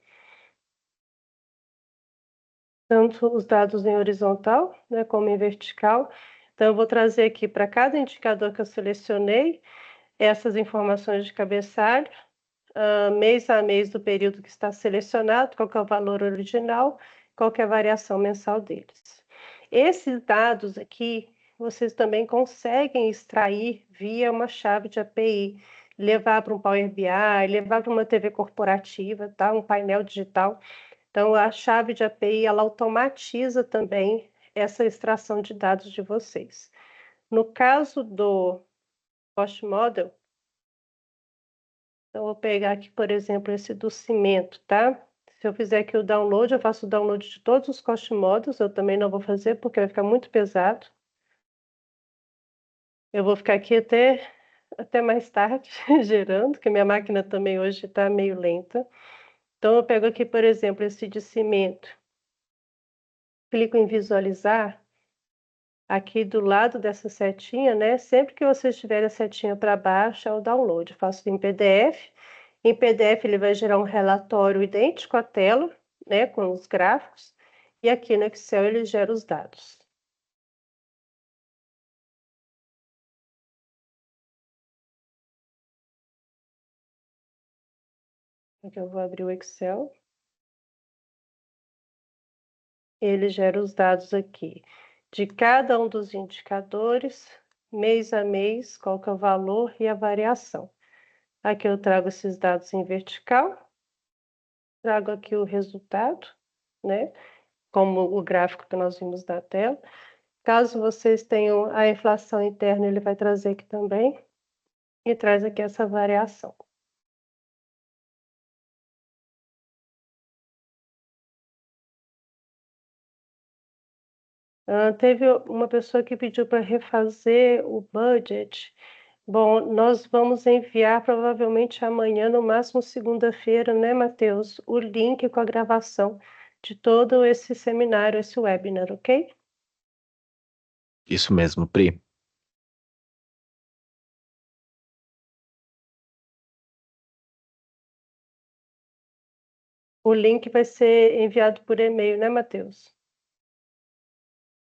tanto os dados em horizontal, né, como em vertical. Então, eu vou trazer aqui para cada indicador que eu selecionei, essas informações de cabeçalho, mês a mês do período que está selecionado, qual que é o valor original, qual que é a variação mensal deles. Esses dados aqui, vocês também conseguem extrair via uma chave de API, levar para um Power BI, levar para uma TV corporativa, tá? Um painel digital. Então, a chave de API, ela automatiza também essa extração de dados de vocês. No caso do Cost Model, então, eu vou pegar aqui, por exemplo, esse do cimento, tá? Se eu fizer aqui o download, eu faço o download de todos os cost models, eu também não vou fazer porque vai ficar muito pesado. Eu vou ficar aqui até mais tarde gerando, porque minha máquina também hoje está meio lenta. Então, eu pego aqui, por exemplo, esse de cimento, clico em visualizar, aqui do lado dessa setinha, né? Sempre que vocês tiverem a setinha para baixo, é o download. Eu faço em PDF. Em PDF, ele vai gerar um relatório idêntico à tela, né? Com os gráficos. E aqui no Excel, ele gera os dados. Aqui eu vou abrir o Excel. Ele gera os dados aqui de cada um dos indicadores, mês a mês, qual que é o valor e a variação. Aqui eu trago esses dados em vertical, trago aqui o resultado, né? Como o gráfico que nós vimos na tela. Caso vocês tenham a inflação interna, ele vai trazer aqui também, e traz aqui essa variação. Teve uma pessoa que pediu para refazer o budget. Bom, nós vamos enviar provavelmente amanhã, no máximo segunda-feira, né, Matheus? O link com a gravação de todo esse seminário, esse webinar, ok? Isso mesmo, Pri. O link vai ser enviado por e-mail, né, Matheus?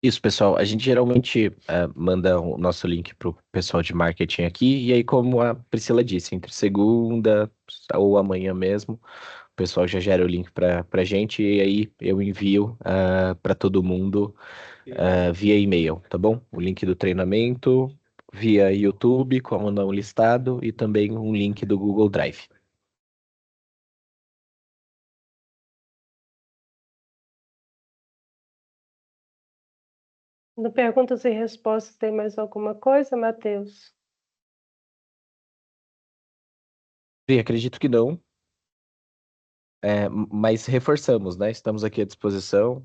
Isso, pessoal. A gente geralmente manda o nosso link para o pessoal de marketing aqui, e aí, como a Priscila disse, entre segunda ou amanhã mesmo, o pessoal já gera o link para a gente, e aí eu envio para todo mundo via e-mail, tá bom? O link do treinamento, via YouTube, como não listado, e também um link do Google Drive. No perguntas e respostas tem mais alguma coisa, Matheus? Pri, acredito que não. Mas reforçamos, né? Estamos aqui à disposição,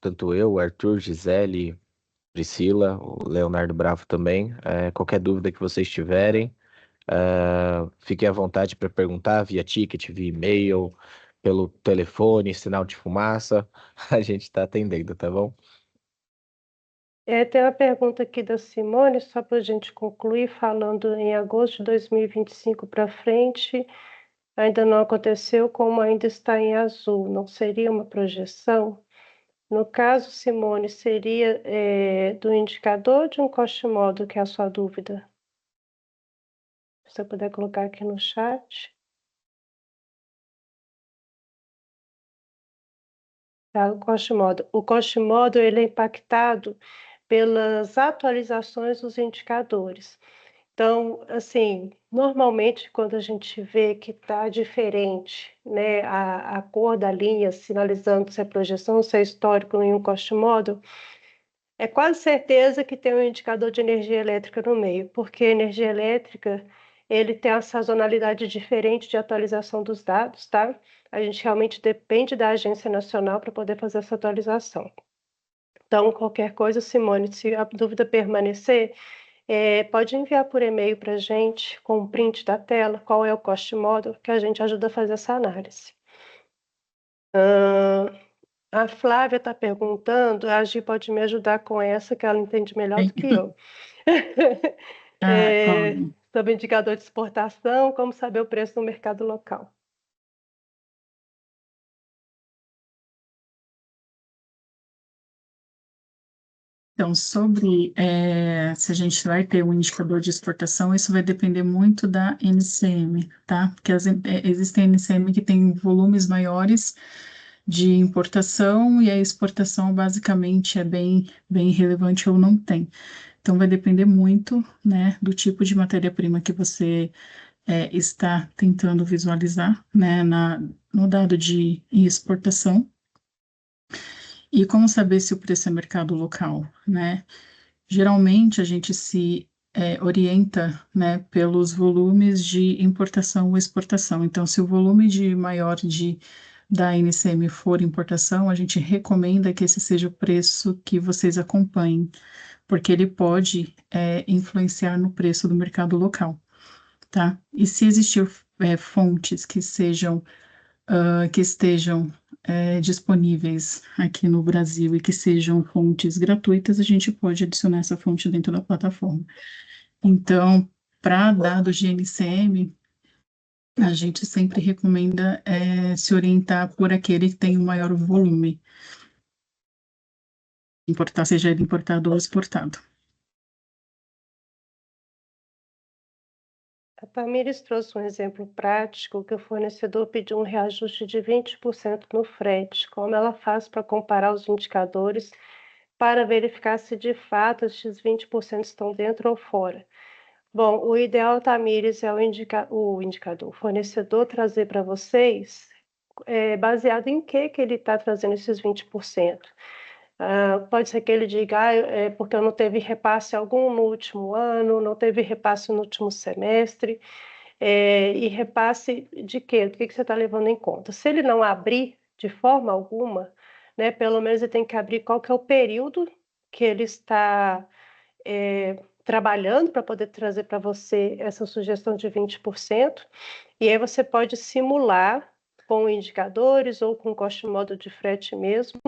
tanto eu, Arthur, Gisele, Priscila, o Leonardo Bravo também. Qualquer dúvida que vocês tiverem, fiquem à vontade para perguntar via ticket, via e-mail, pelo telefone, sinal de fumaça. A gente está atendendo, tá bom? Tem uma pergunta aqui da Simone, só para a gente concluir, falando em agosto de 2025 para frente, ainda não aconteceu, como ainda está em azul, não seria uma projeção? No caso, Simone, seria do indicador de um cost model, que é a sua dúvida? Se você puder colocar aqui no chat. Tá, o cost model. O cost model ele é impactado pelas atualizações dos indicadores. Então, assim, normalmente quando a gente vê que está diferente, né, a cor da linha sinalizando se é projeção, se é histórico em um cost model, é quase certeza que tem um indicador de energia elétrica no meio, porque a energia elétrica ele tem uma sazonalidade diferente de atualização dos dados, tá? A gente realmente depende da Agência Nacional para poder fazer essa atualização. Então, qualquer coisa, Simone, se a dúvida permanecer, pode enviar por e-mail para a gente com um print da tela, qual é o cost model, que a gente ajuda a fazer essa análise. A Flávia está perguntando, a Gi pode me ajudar com essa, que ela entende melhor do que eu. Sobre indicador de exportação, como saber o preço no mercado local. Então, sobre se a gente vai ter um indicador de exportação, isso vai depender muito da NCM, tá? Porque existem NCM que têm volumes maiores de importação e a exportação basicamente é bem relevante ou não tem. Então, vai depender muito, né, do tipo de matéria-prima que você está tentando visualizar, né, no dado de exportação. E como saber se o preço é mercado local, né? Geralmente a gente se orienta, né, pelos volumes de importação ou exportação. Então, se o volume maior da NCM for importação, a gente recomenda que esse seja o preço que vocês acompanhem, porque ele pode influenciar no preço do mercado local, tá? E se existir fontes que estejam disponíveis aqui no Brasil e que sejam fontes gratuitas, a gente pode adicionar essa fonte dentro da plataforma. Então, para dados de NCM, a gente sempre recomenda se orientar por aquele que tem o maior volume, importar, seja ele importado ou exportado. A Tamires trouxe um exemplo prático que o fornecedor pediu um reajuste de 20% no frete. Como ela faz para comparar os indicadores para verificar se de fato estes 20% estão dentro ou fora? Bom, o ideal, Tamires, é o fornecedor trazer para vocês baseado em que ele está trazendo esses 20%. Pode ser que ele diga, porque eu não teve repasse algum no último ano, não teve repasse no último semestre, e repasse de quê? Do que você está levando em conta? Se ele não abrir de forma alguma, né, pelo menos ele tem que abrir qual que é o período que ele está trabalhando para poder trazer para você essa sugestão de 20%, e aí você pode simular com indicadores ou com cost model de frete mesmo,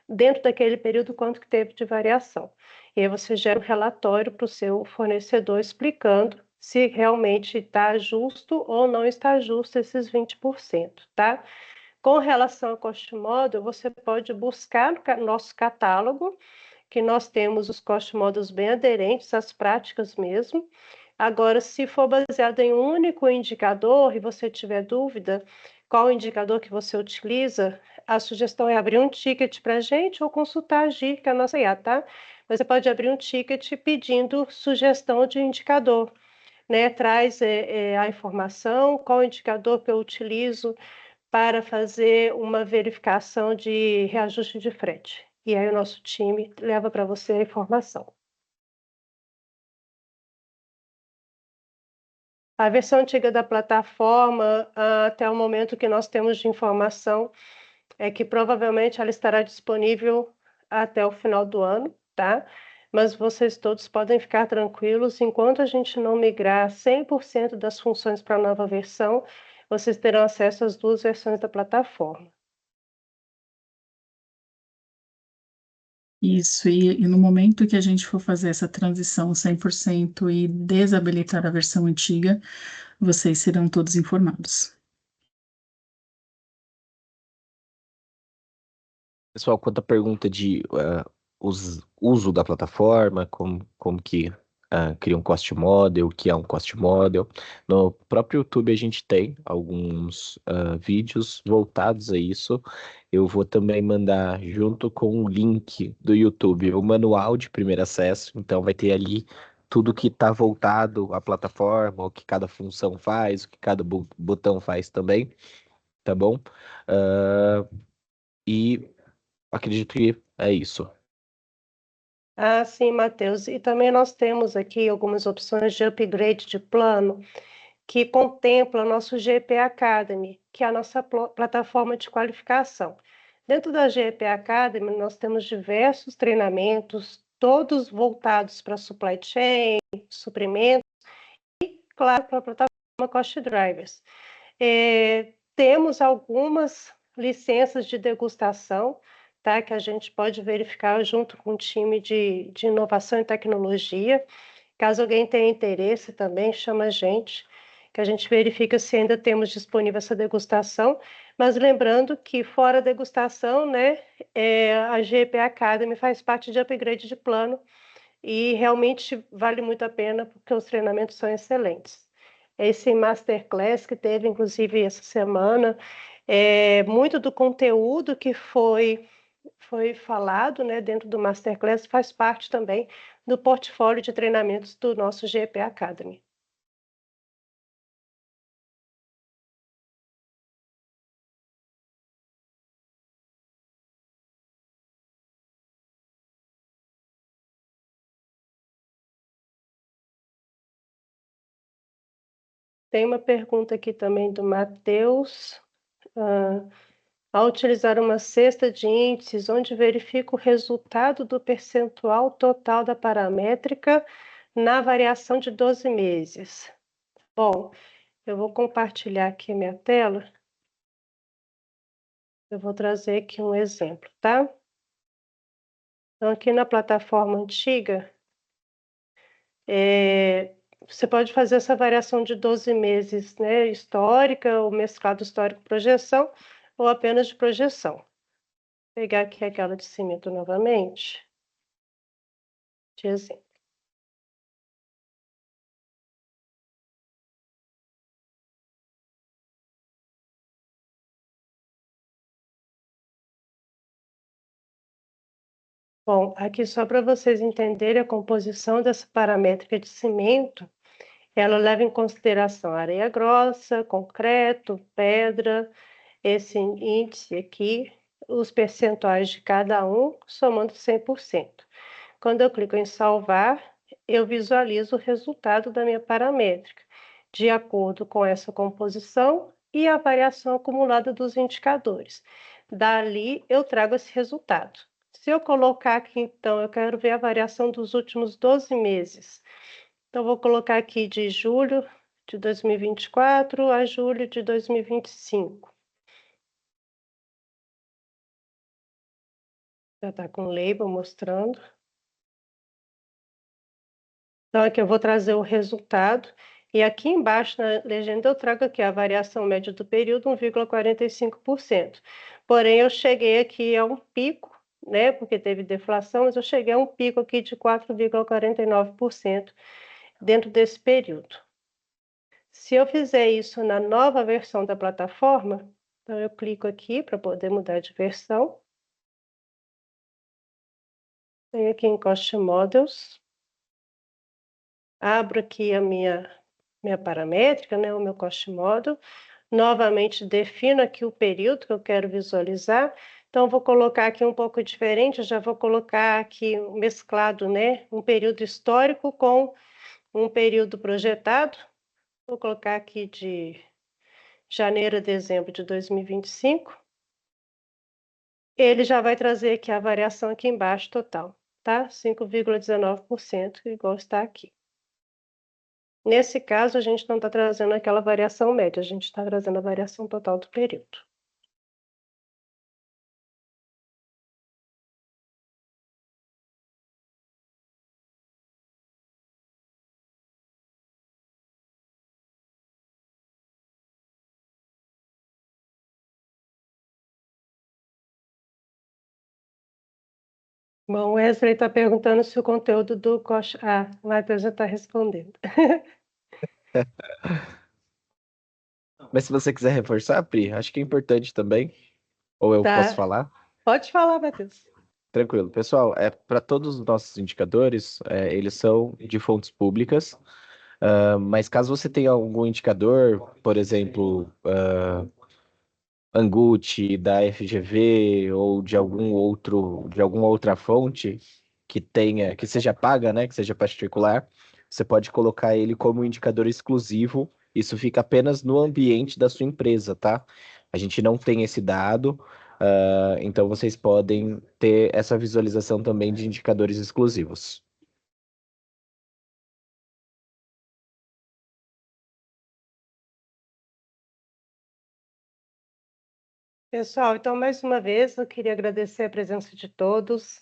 dentro daquele período quanto que teve de variação. E aí você gera um relatório para o seu fornecedor explicando se realmente está justo ou não está justo esses 20%, tá? Com relação ao cost model, você pode buscar no nosso catálogo, que nós temos os cost models bem aderentes às práticas mesmo. Agora, se for baseado em um único indicador e você tiver dúvida qual indicador que você utiliza, a sugestão é abrir um ticket para a gente ou consultar a GIR, que é a nossa IA, tá? Você pode abrir um ticket pedindo sugestão de indicador, né? Traz a informação, qual indicador que eu utilizo para fazer uma verificação de reajuste de frete. E aí o nosso time leva para você a informação. A versão antiga da plataforma, até o momento que nós temos de informação, é que provavelmente ela estará disponível até o final do ano, tá? Mas vocês todos podem ficar tranquilos, enquanto a gente não migrar 100% das funções para a nova versão, vocês terão acesso às duas versões da plataforma. Isso, e no momento que a gente for fazer essa transição 100% e desabilitar a versão antiga, vocês serão todos informados. Pessoal, quanto à pergunta de uso da plataforma, como que cria um cost model, o que é um cost model, no próprio YouTube a gente tem alguns vídeos voltados a isso. Eu vou também mandar junto com o link do YouTube o manual de primeiro acesso, então vai ter ali tudo que está voltado à plataforma, o que cada função faz, o que cada botão faz também, tá bom? E acredito que é isso. Sim, Matheus. E também nós temos aqui algumas opções de upgrade de plano que contempla o nosso GP Academy, que é a nossa plataforma de qualificação. Dentro da GP Academy, nós temos diversos treinamentos, todos voltados para supply chain, suprimentos e, claro, para a plataforma Cost Drivers. Temos algumas licenças de degustação, tá, que a gente pode verificar junto com o time de inovação e tecnologia. Caso alguém tenha interesse também, chama a gente, que a gente verifica se ainda temos disponível essa degustação, Mas lembrando que fora a degustação, né, a GP Academy faz parte de upgrade de plano e realmente vale muito a pena porque os treinamentos são excelentes. Esse Masterclass que teve, inclusive, essa semana, muito do conteúdo que foi falado, né, dentro do Masterclass faz parte também do portfólio de treinamentos do nosso GP Academy. Tem uma pergunta aqui também do Matheus. Ao utilizar uma cesta de índices, onde verifica o resultado do percentual total da paramétrica na variação de 12 meses. Bom, eu vou compartilhar aqui a minha tela. Eu vou trazer aqui um exemplo, tá? Então, aqui na plataforma antiga, você pode fazer essa variação de 12 meses, né, histórica, ou mesclado histórico-projeção, ou apenas de projeção. Vou pegar aqui aquela de cimento novamente, de exemplo. Bom, aqui só para vocês entenderem a composição dessa paramétrica de cimento, ela leva em consideração areia grossa, concreto, pedra, esse índice aqui, os percentuais de cada um, somando 100%. Quando eu clico em salvar, eu visualizo o resultado da minha paramétrica, de acordo com essa composição e a variação acumulada dos indicadores. Dali, eu trago esse resultado. Se eu colocar aqui, então, eu quero ver a variação dos últimos 12 meses. Então, vou colocar aqui de julho de 2024 a julho de 2025. Já está com o label mostrando. Então, aqui eu vou trazer o resultado. E aqui embaixo na legenda eu trago aqui a variação média do período, 1,45%. Porém, eu cheguei aqui a um pico, né, porque teve deflação, mas eu cheguei a um pico aqui de 4,49% dentro desse período. Se eu fizer isso na nova versão da plataforma, então eu clico aqui para poder mudar de versão. Venho aqui em Cost Models. Abro aqui a minha paramétrica, né, o meu Cost Model. Novamente defino aqui o período que eu quero visualizar. Então, vou colocar aqui um pouco diferente, eu já vou colocar aqui mesclado, né, um período histórico com um período projetado. Vou colocar aqui de janeiro a dezembro de 2025. Ele já vai trazer aqui a variação aqui embaixo total, tá? 5,19%, igual está aqui. Nesse caso, a gente não está trazendo aquela variação média, a gente está trazendo a variação total do período. Bom, o Wesley está perguntando se o conteúdo do Cost... Ah, o Matheus já está respondendo. Mas se você quiser reforçar, Pri, acho que é importante também. Ou eu posso Tá. falar? Pode falar, Matheus. Tranquilo. Pessoal, para todos os nossos indicadores, eles são de fontes públicas, mas caso você tenha algum indicador, por exemplo, Angut, da FGV ou de alguma outra fonte que seja paga, né, que seja particular, você pode colocar ele como indicador exclusivo. Isso fica apenas no ambiente da sua empresa, tá? A gente não tem esse dado, então vocês podem ter essa visualização também de indicadores exclusivos. Pessoal, então, mais uma vez, eu queria agradecer a presença de todos.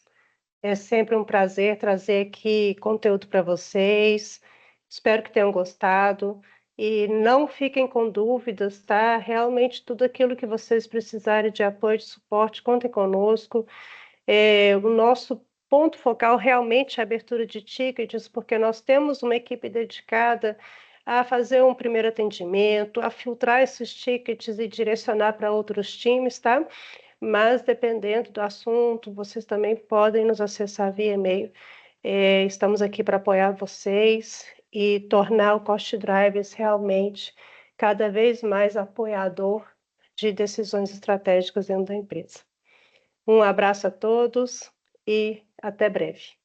É sempre um prazer trazer aqui conteúdo para vocês. Espero que tenham gostado. E não fiquem com dúvidas, tá? Realmente tudo aquilo que vocês precisarem de apoio, de suporte, contem conosco. O nosso ponto focal realmente é a abertura de tickets, porque nós temos uma equipe dedicada a fazer um primeiro atendimento, a filtrar esses tickets e direcionar para outros times, tá? Mas dependendo do assunto, vocês também podem nos acessar via e-mail. Estamos aqui para apoiar vocês e tornar o Cost Drivers realmente cada vez mais apoiador de decisões estratégicas dentro da empresa. Um abraço a todos e até breve.